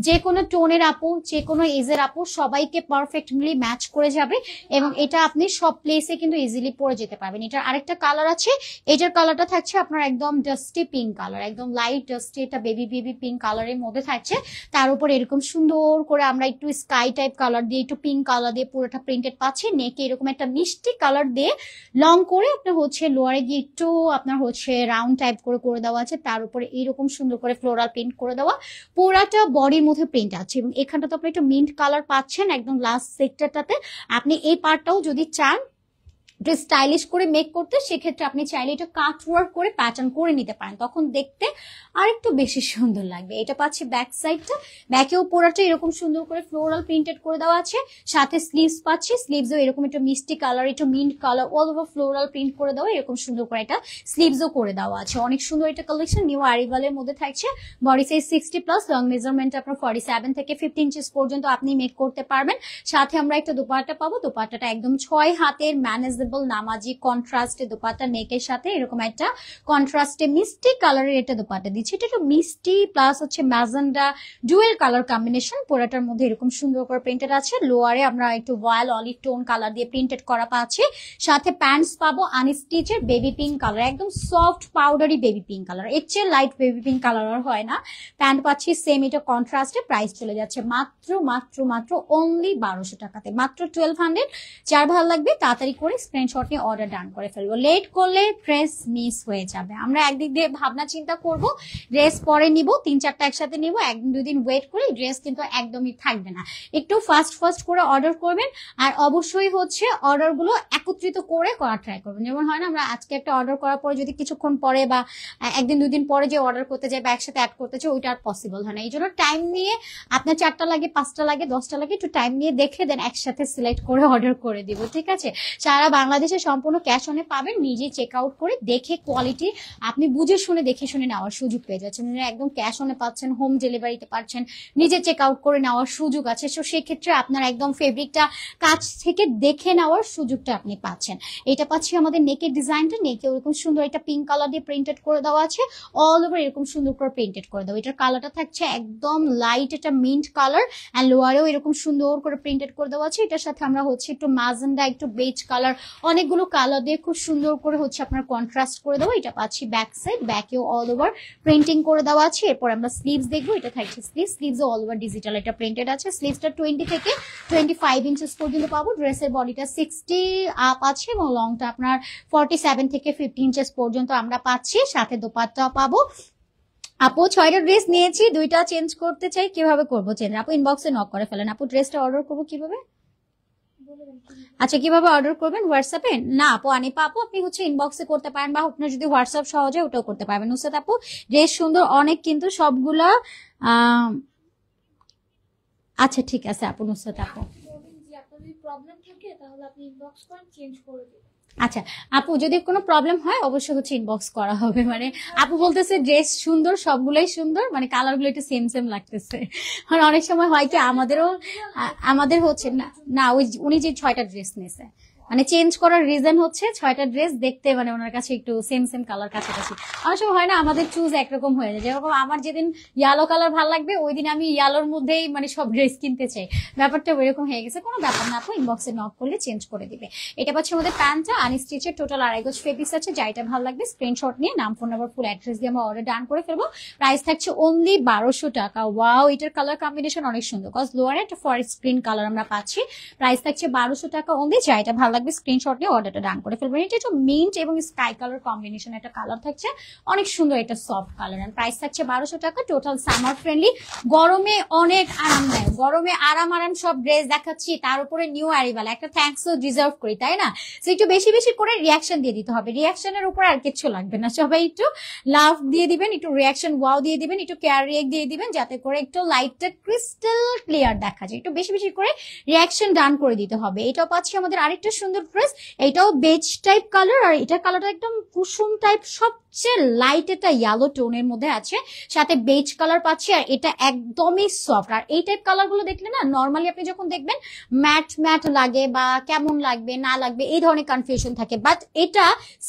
যে কোনো টোনের আপু, যে কোনো এজের আপু সবাইকে পারফেক্টলি ম্যাচ করে যাবে, এবং এটা আপনি সব প্লেসে কিন্তু ইজিলি পরে যেতে পারবেন। এটার আরেকটা কালার আছে, এটার কালারটা থাকছে আপনার একদম ডাস্টি পিঙ্ক কালার, একদম লাইট ডাস্টি, এটা বেবি পিঙ্ক কালারের মধ্যে থাকছে। তার উপর এরকম সুন্দর করে আমরা একটু স্কাই টাইপ কালার দিয়ে, একটু পিঙ্ক কালার দিয়ে পুরোটা প্রিন্টেড পাচ্ছি। নেকে এরকম একটা মিষ্টি কালার দিয়ে লং করে আপনার হচ্ছে লোয়ারে গিয়ে একটু আপনার হচ্ছে রাউন্ড টাইপ করে দেওয়া আছে। তার উপরে এইরকম সুন্দর করে ফ্লোরাল প্রিন্ট করে দেওয়া, পুরাটা বডির মধ্যে প্রিন্ট আছে। এবং এখানটা তো আপনি একটু মিন্ট কালার পাচ্ছেন একদম লাস্ট সেক্টরটাতে। আপনি এই পার্টটাও যদি চান একটু স্টাইলিশ করে মেক করতে, সেক্ষেত্রে আপনি চাইলে এটা কাট ওয়ার্ক করে প্যাটার্ন করে নিতে পারেন, তখন দেখতে আর একটু বেশি সুন্দর লাগবে। এটা পাচ্ছি ব্যাক সাইডটা, ব্যাকেও পুরোটা এরকম সুন্দর করে ফ্লোরাল প্রিন্টেড করে দেওয়া আছে। সাথে স্লিভস পাচ্ছি, স্লিভসও এরকম একটু মিষ্টি কালার, একটু mint colour, all over floral print করে দেওয়া, এরকম সুন্দর করে এটা স্লিভসও করে দেওয়া আছে। অনেক সুন্দর এটা কালেকশন, নিউ অ্যারিভালের মধ্যে থাকছে। বডি সাইজ 60+, লং মেজারমেন্ট আপনার 47 থেকে 50 ইঞ্চেস পর্যন্ত আপনি মেক করতে পারবেন। সাথে আমরা একটা দোপাট্টা পাবো, দোপাট্টাটা একদম 6 হাতের ম্যানেজেবল নামাজি কন্ট্রাস্টে দোপাট্টা, নেকের সাথে এরকম একটা কন্ট্রাস্টে মিষ্টি কালারের এটা দোপাট্টা দিচ্ছে। এটা একটু মিষ্টি প্লাস হচ্ছে ম্যাজেন্ডা ডুয়েল কালার কম্বিনেশন, পুরোটার মধ্যে এরকম সুন্দর করে প্রিন্টেড আছে। লোয়ারে আমরা একটু রয়্যাল অলিভ টোন কালার দিয়ে প্রিন্টেড করা পাচ্ছি। সাথে প্যান্টস পাবো আনস্টিচের বেবি পিঙ্ক কালার, একদম soft powdery baby pink colour, এর চেয়ে লাইট বেবি পিঙ্ক কালার আর হয় না। প্যান্ট পাচ্ছি সেম, এটা কন্ট্রাস্টে। প্রাইস চলে যাচ্ছে মাত্র অনলি 1200 টাকাতে, মাত্র 1200। যার ভালো লাগবে তাড়াতাড়ি করে স্ক্রিনশট নিয়ে অর্ডার ডান করে ফেলবো। লেট করলে ড্রেস মিস হয়ে যাবে। আমরা একদিক দিয়ে ভাবনা চিন্তা করব, ড্রেস পরে নিব, 3-4টা একসাথে নিব, একদিন 2 দিন ওয়েট করে ড্রেস কিন্তু একদমই থাকবে না। একটু ফাস্ট করে অর্ডার করবেন, আর অবশ্যই হচ্ছে অর্ডারগুলো একত্রিত করে করা ট্রাই করবেন। যেমন হয় না, আমরা আজকে একটা অর্ডার করার পরে যদি কিছুক্ষণ পরে বা একদিন 2 দিন পরে যে অর্ডার করতে যাই বা একসাথে অ্যাড করতে চাই, ওইটা আর পসিবল হয় না। এই জন্য টাইম নিয়ে, আপনার 4টা লাগে, 5টা লাগে, 10টা লাগে, একটু টাইম নিয়ে দেখে দেন একসাথে সিলেক্ট করে অর্ডার করে দিব, ঠিক আছে? সারা বাংলাদেশে সম্পূর্ণ ক্যাশ অনে পাবেন, নিজে চেক আউট করে দেখে কোয়ালিটি আপনি বুঝে শুনে দেখে শুনে নেওয়ার সুযোগ পেয়ে যাচ্ছেন। একদম ক্যাশ অনে পাচ্ছেন, হোম ডেলিভারিতে পাচ্ছেন, নিজে চেক আউট করে নেওয়ার সুযোগ আছে। তো সেক্ষেত্রে আপনার একদম ফেব্রিকটা কাছ থেকে দেখে নেওয়ার সুযোগটা আপনি পাচ্ছেন। এটা পাচ্ছি আমাদের নেকের ডিজাইনটা, নেকে ওরকম সুন্দর একটা পিঙ্ক কালার দিয়ে প্রিন্টেড করে দেওয়া আছে, অল ওভার এরকম সুন্দর করে প্রিন্টেড করে দেওয়া। এটার কালারটা থাকছে একদম লাইট একটা মিন্ট কালার, অ্যান্ড লোয়ারেও এরকম সুন্দর করে প্রিন্টেড করে দেওয়া আছে। এটার সাথে আমরা হচ্ছে একটু মাজেন্ডা, একটু বেজ কালার, অনেকগুলো কালার দিয়ে খুব সুন্দর করে হচ্ছে আপনার কন্ট্রাস্ট করে দেওয়া। এটা পাচ্ছি ব্যাক সাইড, ব্যাকেও অল ওভার প্রিন্টিং করে দেওয়া আছে। এরপর আমরা স্লিভস দেখবো, এটা থাকছে স্লিভস অল ওভার ডিজিটাল এটা প্রিন্টেড আছে। স্লিভসটা 20 থেকে 25 ইঞ্চেস পর্যন্ত পাবো। ড্রেসের বডিটা 60 আপ আছে এবং লংটা আপনার 47 থেকে 50 ইঞ্চেস পর্যন্ত আমরা পাচ্ছি। সাথে দোপাট্টা পাবো। আপু 6টা ড্রেস নিয়েছি, 2টা চেঞ্জ করতে চাই, কিভাবে করবো চেঞ্জ? আপু ইনবক্সে নক করে ফেলেন। আপু ড্রেসটা অর্ডার করবো কিভাবে? আচ্ছা, কিভাবে অর্ডার করবেন? হোয়াটসঅ্যাপে? না আপু, আনিপা আপু আপনি হচ্ছে ইনবক্সে করতে পারেন, বা আপনার যদি হোয়াটসঅ্যাপ সহজে ওটাও করতে পারবেন। নুসরাত আপু ড্রেস সুন্দর অনেক, কিন্তু সবগুলা আচ্ছা ঠিক আছে আপু। নুসরাত আপু আচ্ছা আপু, যদি কোনো প্রবলেম হয় অবশ্যই হচ্ছে ইনবক্স করা হবে। মানে আপু বলতেছে ড্রেস সুন্দর, সবগুলাই সুন্দর, মানে কালার গুলো একটু সেম সেম লাগতেছে। মানে অনেক সময় হয় কি, আমাদের হচ্ছে না ওই উনি যে 6টা ড্রেস নিয়েছে, মানে চেঞ্জ করার রিজন হচ্ছে 6টা ড্রেস দেখতে মানে ওনার কাছে একটু সেম সেম কালার কাছাকাছি। অনেক সময় হয় না আমাদের চুজ একরকম হয়ে যায়, যেরকম আমার যেদিন ইয়েলো কালার ভালো লাগবে ওই দিন আমি ইয়েলোর মধ্যেই মানে সব ড্রেস কিনতে চাই, ব্যাপারটা ওইরকম হয়ে গেছে। কোনো ব্যাপার না আপু, ইনবক্সে নক করলে চেঞ্জ করে দিবে। এটা পাচ্ছে আমাদের প্যান্টটা আনস্টিচের, টোটাল 2.5 গজ ফেব্রিক্স আছে। যাইটা ভালো লাগবে স্ক্রিনশট নিয়ে নাম, ফোন নাম্বার, ফুল অ্যাড্রেস দিয়ে আমরা অর্ডার ডান করে ফেলবো। প্রাইস থাকছে অনলি 1200 টাকা। ওয়াও, এটার কালার কম্বিনেশন অনেক সুন্দর, কজ লোয়ারে একটা ফরেস্ট গ্রিন কালার আমরা পাচ্ছি। প্রাইস থাকছে 1200 টাকা অনলি। যাইটা ভালো লাগবে স্ক্রিনশট নিয়ে অর্ডারটা ডান করে ফেলবেন। এটা একটু মিন্ট এবং স্কাই কালার কম্বিনেশন একটা কালার থাকছে, অনেক সুন্দর একটা সফট কালার। এন্ড প্রাইস থাকছে 1200 টাকা। টোটাল সামার ফ্রেন্ডলি, গরমে অনেক আরামদায়ক, গরমে আরাম সব ড্রেস দেখাচ্ছি, তার উপরে নিউ অ্যারিভাল, একটা থ্যাঙ্কসও ডিজার্ভ করি, তাই না? সো একটু বেশি বেশি করে রিয়াকশন দিয়ে দিতে হবে। রিয়াকশনের উপর আর কিছু লাগবে না, সবাই একটু লাভ দিয়ে দিবেন, একটু রিয়াকশন ওয়াও দিয়ে দিবেন, একটু কেয়ার রিয়েক্ট দিয়ে দিবেন, যাতে করে একটু লাইটটা ক্রিস্টাল ক্লিয়ার দেখা যায়। একটু বেশি বেশি করে রিয়াকশন ডান করে দিতে হবে। এটাও পাচ্ছি আমাদের আরেকটা সুন্দর ড্রেস, এটাও বেজ টাইপ কালার, আর এটা কালারটা একদম কুসুম টাইপ, সবচেয়ে লাইট একটা ইয়েলো টোনের মধ্যে আছে, সাথে বেজ কালার পাচ্ছি। আর এটা একদমই সফট। আর এই টাইপ কালার গুলো দেখলে না, নর্মালি আপনি যখন দেখবেন ম্যাট ম্যাট লাগে বা কেমন লাগবে না লাগবে এই ধরনের কনফিউশন থাকে, বাট এটা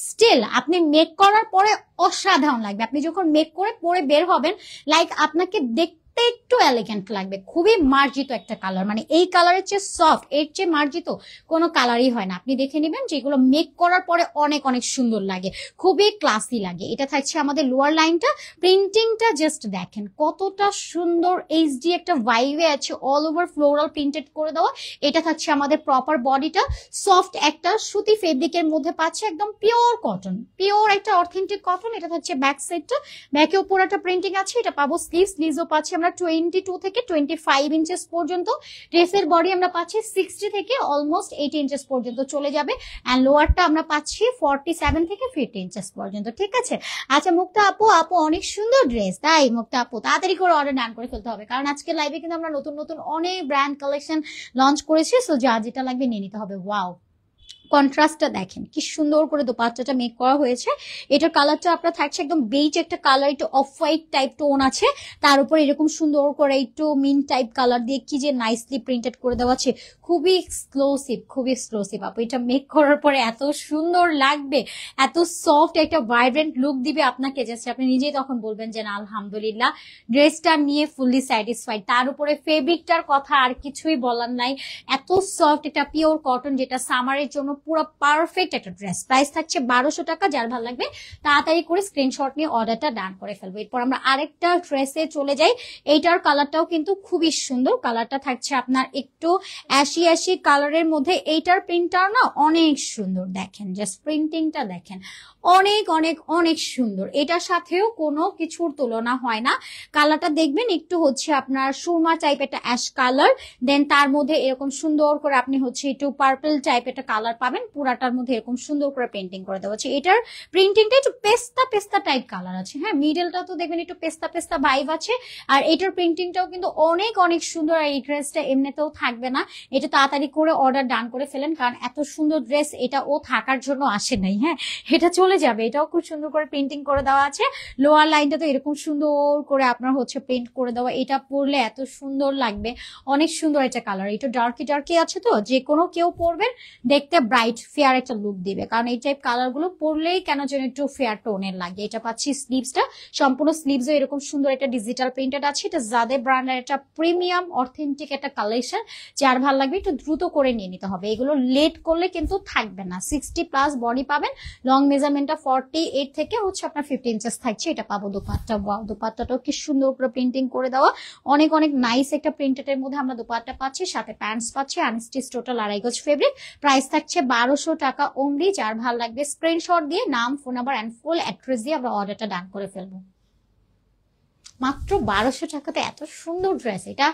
স্টিল আপনি মেক করার পরে অসাধারণ লাগবে। আপনি যখন মেক করে পরে বের হবেন, লাইক আপনাকে দেখতে একটু এলিগেন্ট লাগবে। খুবই মার্জিত একটা কালার, মানে এই কালারের চেয়ে সফট, এর চেয়ে মার্জিত কোনো কালারই হয় না। আপনি দেখে নেবেন যেগুলো মেক করার পরে অনেক অনেক সুন্দর লাগে, খুবই ক্লাসি লাগে। এটা থাকছে আমাদের লোয়ার লাইনটা, প্রিন্টিংটা জাস্ট দেখেন কতটা সুন্দর, এইচডি একটা ভাইবে আছে, অল ওভার ফ্লোরাল প্রিন্টেড করে দেওয়া। এটা থাকছে আমাদের প্রপার বডিটা, সফট একটা সুতি ফেব্রিকের মধ্যে পাচ্ছে, একদম পিওর কটন, পিওর একটা অথেন্টিক কটন। এটা থাকছে ব্যাক সাইডটা, ব্যাকেও পুরোটা প্রিন্টিং আছে। এটা পাবো স্লিভসও পাচ্ছি আমরা 22 থেকে 25 ইঞ্চেস পর্যন্ত। ড্রেসের বডি আমরা পাচ্ছি 60 থেকে অলমোস্ট 80 ইঞ্চেস পর্যন্ত চলে যাবে, এন্ড লোয়ারটা আমরা পাচ্ছি 47 থেকে 50 ইঞ্চেস পর্যন্ত, ঠিক আছে? আচ্ছা মুক্তা আপু, অনেক সুন্দর ড্রেস, তাই মুক্তা আপু তাড়াতাড়ি করে অর্ডার ডান করে ফেলতে হবে, কারণ আজকে লাইভে কিন্তু আমরা নতুন নতুন অনেক ব্র্যান্ড কালেকশন লঞ্চ করেছি। সো যা যেটা লাগবে নিয়ে নিতে হবে। ওয়াও, কন্ট্রাস্টটা দেখেন কি সুন্দর করে দোপাট্টাটা মেক করা হয়েছে। এটার কালারটা আপনার থাকছে একদম বেজ একটা কালার, একটু অফ হোয়াইট টাইপ টোন আছে, তার উপর এরকম সুন্দর করে একটু মিন টাইপ কালার দিয়ে কি যে নাইসলি প্রিন্টেড করে দেওয়া আছে, খুবই এক্সক্লুসিভ, খুবই এক্সক্লুসিভ। আপু এটা মেক করার পরে এত সুন্দর লাগবে, এত সফট একটা ভাইব্রেন্ট লুক দিবে আপনাকে, জাস্ট আপনি নিজেই তখন বলবেন যে না আলহামদুলিল্লাহ ড্রেসটা নিয়ে ফুললি স্যাটিসফাইড। তার উপরে ফেব্রিকটার কথা আর কিছুই বলার নাই, এত সফট একটা পিওর কটন, যেটা সামারের জন্য পুরো পারফেক্ট একটা ড্রেস। প্রাইস থাকছে 1200 টাকা। যার ভালো লাগবে তাড়াতাড়ি করে স্ক্রিনশট নিয়ে অর্ডারটা ডান করে ফেলবো। এরপর আমরা আরেকটা ড্রেসে চলে যাই। এইটার কালারটাও কিন্তু খুবই সুন্দর। কালারটা থাকছে আপনার একটু অ্যাশি অ্যাশি কালারের মধ্যে। এইটার প্রিন্টটা না অনেক সুন্দর, দেখেন জাস্ট প্রিন্টিংটা দেখেন, অনেক অনেক অনেক সুন্দর। এটার সাথেও কোনো কিছুর তুলনা হয় না। কালারটা দেখবেন একটু হচ্ছে আপনার সুরমা টাইপ একটা অ্যাশ কালার, দেন তার মধ্যে এরকম সুন্দর করে আপনি হচ্ছে একটু পার্পল টাইপ একটা কালার পাবেন। পুরাটার মধ্যে এরকম সুন্দর করে পেন্টিং করে দেওয়া আছে। এটার প্রিন্টিংটা একটু পেস্তা পেস্তা টাইপ কালার আছে, হ্যাঁ মিডলটা তো দেখবেন একটু পেস্তা পেস্তা ভাইব আছে। আর এটার প্রিন্টিংটাও কিন্তু অনেক অনেক সুন্দর। আর এই ড্রেসটা এমনিতেও থাকবে না, এটা তাড়াতাড়ি করে অর্ডার ডান করে ফেলেন, কারণ এত সুন্দর ড্রেস এটা ও থাকার জন্য আসে নাই, হ্যাঁ এটা চলে যাবে। এটাও খুব সুন্দর করে প্রিন্টিং করে দেওয়া আছে। লোয়ার লাইনটা তো এরকম সুন্দর করে আপনার হচ্ছে প্রিন্ট করে দেওয়া। এটা পরলে এত সুন্দর লাগবে, অনেক সুন্দর একটা কালার। এটা ডার্কি ডার্কি আছে তো যে কোনো কেউ পরবেন দেখতে ব্রাইট ফেয়ার একটা লুক দিবে, কারণ এই টাইপ কালার গুলো পরলেই কেন যেন একটু ফেয়ার টোনের লাগে। এটা পাচ্ছি স্লিভসটা, সম্পূর্ণ স্লিভসও এরকম সুন্দর একটা ডিজিটাল প্রিন্টেড আছে। এটা জাদে ব্র্যান্ডের একটা প্রিমিয়াম অথেন্টিক একটা কালেকশন। যার ভালো লাগবে একটু দ্রুত করে নিয়ে নিতে হবে, এগুলো লেট করলে কিন্তু থাকবে না। 60+ বডি পাবেন, লং মেজারমেন্টটা 48 থেকে হচ্ছে আপনার 50 ইঞ্চেস থাকছে। এটা পাবো দোপাট্টা, দোপাট্টাটাও কি সুন্দর করে প্রিন্টিং করে দেওয়া, অনেক অনেক নাইস একটা প্রিন্টেড এর মধ্যে আমরা দোপাট্টা পাচ্ছি, সাথে প্যান্টস পাচ্ছি আনস্টিচ, টোটাল 2.5 গজ ফেব্রিক। প্রাইস থাকছে 1200 টাকা অনলি। যার ভালো লাগবে স্ক্রিনশট দিয়ে নাম, phone number and full address দিয়ে আমরা অর্ডারটা ডান করে ফেলবো। মাত্র 1200 টাকাতে এত সুন্দর ড্রেস, এটা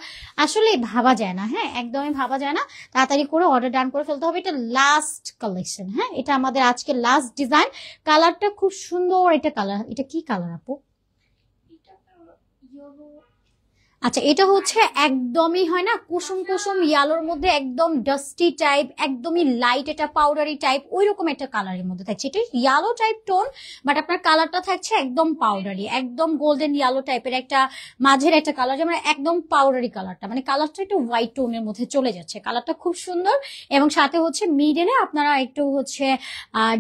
আসলে ভাবা যায় না, হ্যাঁ একদমই ভাবা যায় না। তাড়াতাড়ি করে অর্ডার ডান করে ফেলতে হবে। এটা লাস্ট কালেকশন, হ্যাঁ এটা আমাদের আজকে লাস্ট ডিজাইন। কালারটা খুব সুন্দর এটা কালার। এটা কি কালার আপু? আচ্ছা এটা হচ্ছে একদমই হয় না কুসুম কুসুম ইয়ালোর মধ্যে একদম ডাস্টি টাইপ, একদমই লাইট এটা পাউডারি টাইপ, ওই রকম একটা কালারের মধ্যে থাকছে। এটা ইয়ালো টাইপ টোন, বাট আপনার কালারটা থাকছে একদম পাউডারি, একদম গোল্ডেন ইয়ালো টাইপের একটা মাঝের একটা কালার, যেমন একদম পাউডারি কালারটা, মানে কালারটা একটু হোয়াইট টোনের মধ্যে চলে যাচ্ছে। কালারটা খুব সুন্দর, এবং সাথে হচ্ছে মিডলে আপনারা একটু হচ্ছে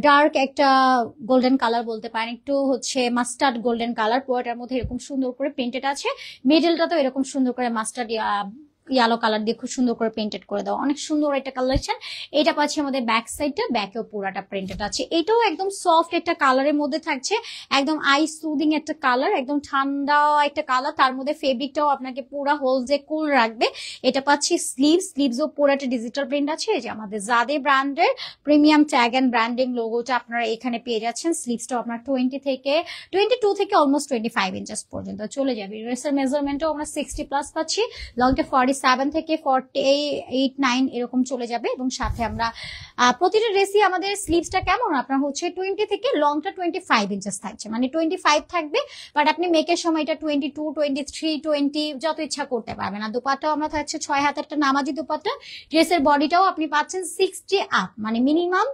ডার্ক একটা গোল্ডেন কালার বলতে পারেন, একটু হচ্ছে মাস্টার্ড গোল্ডেন কালার, পুরোটার মধ্যে এরকম সুন্দর করে প্রিন্টেড আছে। মিডলটা তো এরকম সুন্দর করে মাস্টার্ড ইয়ালো কালার দিয়ে খুব সুন্দর করে পেন্টেড করে দাও, অনেক সুন্দর একটা কালেকশন। এটা পাচ্ছি আমাদের ব্যাক সাইডটা, ব্যাকেও পুরাটা প্রিন্টেড আছে। এটাও একদম সফট একটা কালারের মধ্যে থাকছে, একদম আই সুদিং একটা কালার, একদম ঠান্ডা একটা কালার। তার মধ্যে ফেব্রিকটাও আপনাকে পুরা হোলসে কুল রাখবে। এটা পাচ্ছি স্লিভসও পুরাটা ডিজিটাল প্রিন্ট আছে। এই যে আমাদের জাদে ব্র্যান্ডের প্রিমিয়াম ট্যাগ এন্ড ব্র্যান্ডিং লোগোটা আপনারা এখানে পেয়ে যাচ্ছেন। স্লিভসটাও আপনার 22 থেকে অলমোস্ট 25 ইঞ্চেস পর্যন্ত চলে যাবে। ড্রেসের মেজারমেন্টও আমরা 60+ পাচ্ছি, লংটা 47 থেকে 48-9 এরকম চলে যাবে। এবং সাথে আমরা প্রতিটা ড্রেসই আমাদের স্লিভসটা কেমন আপনার হচ্ছে 20 থেকে লংটা 25 ইঞ্চেস থাকছে, মানে 25 থাকবে, বাট আপনি মেকের সময় এটা 22, 23, 20 যত ইচ্ছা করতে পারবেন। আর দোপাট্টাও আমরা থাকছে 6 হাতের একটা নামাজি দোপাট্টা। ড্রেসের বডিটাও আপনি পাচ্ছেন 60 আপ, মানে মিনিমাম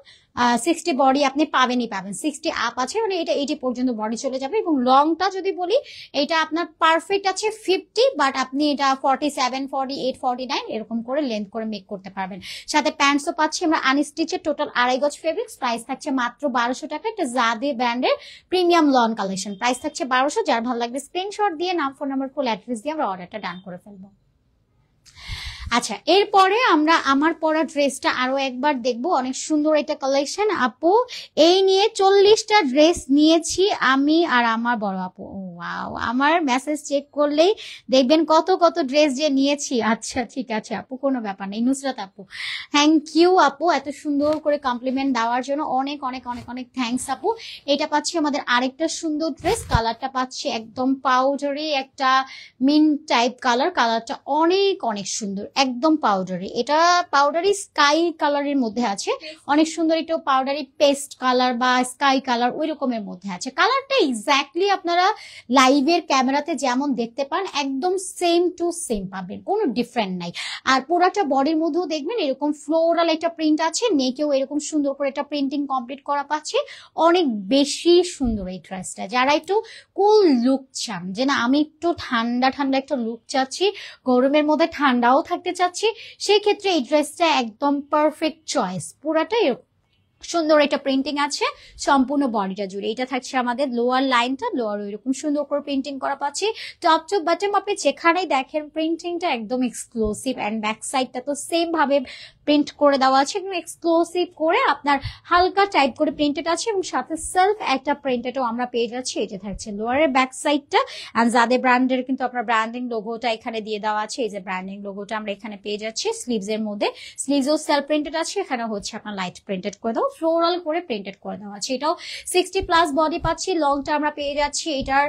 60 বডি আপনি পাবেন 60 আপ আছে, মানে এটা 80 পর্যন্ত বডি চলে যাবে। এবং লংটা যদি বলি এটা আপনার পারফেক্ট আছে 50, বাট আপনি এটা 47, 48, 49 এরকম করে লেন্থ করে মেক করতে পারবেন। সাথে প্যান্টসও পাচ্ছি আমরা আনস্টিচের, টোটাল 2.5 গজ ফেব্রিক্স। প্রাইস থাকছে মাত্র 1200 টাকা। এটা জাদে ব্র্যান্ডের প্রিমিয়াম লন কালেকশন, প্রাইস থাকছে 1200। যার ভালো লাগবে স্ক্রিনশট দিয়ে নাম, ফোন নাম্বার, ফুল অ্যাড্রেস দিয়ে আমরা অর্ডারটা ডান করে ফেলবো। আচ্ছা এরপরে আমরা আমার পরা ড্রেসটা আরো একবার দেখবো, অনেক সুন্দর একটা কালেকশন। আপু এই নিয়ে 40টা ড্রেস নিয়েছি আমি আর আমার বড় আপু। ওয়াও, আমার মেসেজ চেক করলেই দেখবেন কত কত ড্রেস যে নিয়েছি। আচ্ছা ঠিক আছে আপু, কোনো ব্যাপার নেই। নুসরাত আপু, থ্যাংক ইউ আপু এত সুন্দর করে কমপ্লিমেন্ট দেওয়ার জন্য, অনেক অনেক অনেক অনেক থ্যাংকস আপু। এটা পাচ্ছি আমাদের আরেকটা সুন্দর ড্রেস, কালারটা পাচ্ছি একদম পাউডারি একটা মিন্ট টাইপ কালার। কালারটা অনেক অনেক সুন্দর, একদম পাউডারি, এটা পাউডারি স্কাই কালারের মধ্যে আছে, অনেক সুন্দর। এটা পাউডারি পেস্ট কালার বা স্কাই কালার ওই রকমের মধ্যে আছে। কালারটা এক্স্যাক্টলি আপনারা লাইভের ক্যামেরাতে যেমন দেখতে পান একদম সেম টু সেম পাবেন, কোনো ডিফারেন্ট নাই। আর পুরাটা বডির মধ্যেও দেখবেন এরকম ফ্লোরাল একটা প্রিন্ট আছে, নেকেও এরকম সুন্দর করে একটা প্রিন্টিং কমপ্লিট করা পাচ্ছি, অনেক বেশি সুন্দর এই ড্রেসটা। যারা একটু কুল লুক চান, যে না আমি একটু ঠান্ডা ঠান্ডা একটা লুক চাচ্ছি, গরমের মধ্যে ঠান্ডাও থাকতে চাচ্ছি, সেই ক্ষেত্রে এই ড্রেসটা একদম পারফেক্ট চয়েস। পুরাটাই সুন্দর একটা প্রিন্টিং আছে সম্পূর্ণ বডিটা জুড়ে। এটা থাকছে আমাদের লোয়ার লাইনটা, লোয়ার এরকম সুন্দর করে প্রিন্টিং করা পাচ্ছি। টপ টু বটম আপনি যেখানেই দেখেন প্রিন্টিংটা একদম এক্সক্লুসিভ, এন্ড ব্যাক সাইডটা তো সেম ভাবে প্রিন্ট করে দেওয়া আছে, একদম এক্সক্লুসিভ করে আপনার হালকা টাইপ করে প্রিন্টেড আছে, এবং সাথে সেলফ একটা প্রিন্টেডও আমরা পেয়ে যাচ্ছি। এই যে থাকছে লোয়ারের ব্যাক সাইডটা, এন্ড যাদের ব্র্যান্ডের কিন্তু আপনার ব্র্যান্ডিং লোগোটা এখানে দিয়ে দেওয়া আছে। এই যে ব্র্যান্ডিং লোগোটা আমরা এখানে পেয়ে যাচ্ছি। স্লিভস এর মধ্যে স্লিভসও সেলফ প্রিন্টেড আছে, এখানে হচ্ছে আপনার লাইট প্রিন্টেড করে দাও, ফ্লোরাল করে প্রিন্টেড করে দেওয়া আছে। এটাও 60+ বডি পাচ্ছি, লংটা আমরা পেয়ে যাচ্ছি এটার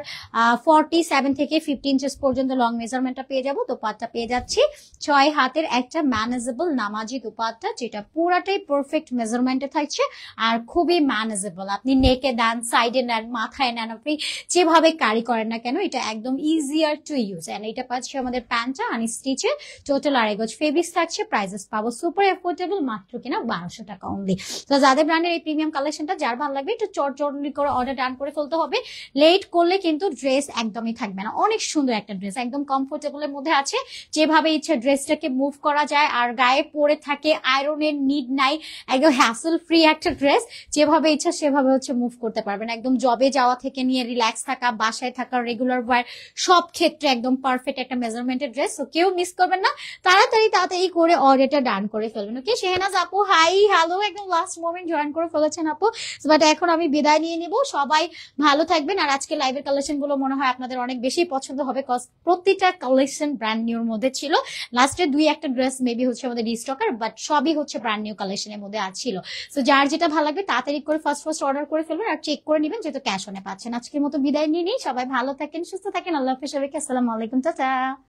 47 থেকে 50 ইঞ্চেস পর্যন্ত লং মেজারমেন্টটা পেয়ে যাবো। দোপাট্টা পেয়ে যাচ্ছি 6 হাতের একটা ম্যানেজেবল নামাজি দোপাট্টা, যেটা পুরাটাই পারফেক্ট মেজারমেন্টে থাকছে আর খুবই ম্যানেজেবল। আপনি নেকে দেন, সাইডে নেন, মাথায় নেন, আপনি যেভাবে ক্যারি করেন না কেন এটা একদম ইজিয়ার টু ইউজ। এন্ড এটা পাচ্ছি আমাদের প্যান্টটা আনস্টিচে, টোটাল 2.5 গজ ফেব্রিক্স থাকছে। প্রাইসেস পাবো সুপার এফোর্ডেবল, মাত্র কিনা 1200 টাকা অনলি। তো যাদের ব্র্যান্ডের এই প্রিমিয়াম কালেকশনটা যার ভালো লাগবে একটু চটজলদি করে অর্ডার ডান করে ফেলতে হবে, লেট করলে কিন্তু ড্রেস একদমই থাকবে না। অনেক সুন্দর একটা ড্রেস, একদম কমফোর্টেবল এর মধ্যে আছে, যেভাবে ইচ্ছা ড্রেসটাকে মুভ করা যায় আর গায়ে পরে থাকে, আয়রনের নিড নাই, একদম হ্যাসল ফ্রি একটা ড্রেস, যেভাবে ইচ্ছা সেভাবে হচ্ছে মুভ করতে পারবেন। একদম জবে যাওয়া থেকে নিয়ে রিল্যাক্স থাকা, বাসায় থাকা, রেগুলার ওয়্যার, সব ক্ষেত্রে একদম পারফেক্ট একটা মেজারমেন্টের ড্রেস। তো কেউ মিস করবেন না, তাড়াতাড়ি করে অর্ডারটা ডান করে ফেলবেন। ওকে শেহনাজ আপু, হাই হ্যালো, একদম লাস্ট মোমেন্ট জয়েন করে ফেলেছেন আপু, বাট এখন আমি বিদায় নিয়ে নিব। সবাই ভালো থাকবেন, আর আজকে লাইভের কালেকশন গুলো মনে হয় আপনাদের অনেক বেশি পছন্দ হবে, কজ প্রতিটা কালেকশন ব্র্যান্ড নিউর মধ্যে ছিল। লাস্টে 2-1টা ড্রেস মেবি হচ্ছে আমাদের রিস্টকার, বাট সবই হচ্ছে ব্র্যান্ড নিউ কালেকশনের মধ্যে ছিল। তো যার যেটা ভালো লাগবে তাড়াতাড়ি করে ফার্স্ট অর্ডার করে ফেলবেন, আর চেক করে নেবেন যেহেতু ক্যাশ অনে পাচ্ছেন। আজকের মতো বিদায় নিয়ে নিই, সবাই ভালো থাকেন, সুস্থ থাকেন, আল্লাহ হাফেজ সবাইকে, আসসালামু আলাইকুম, টাটা।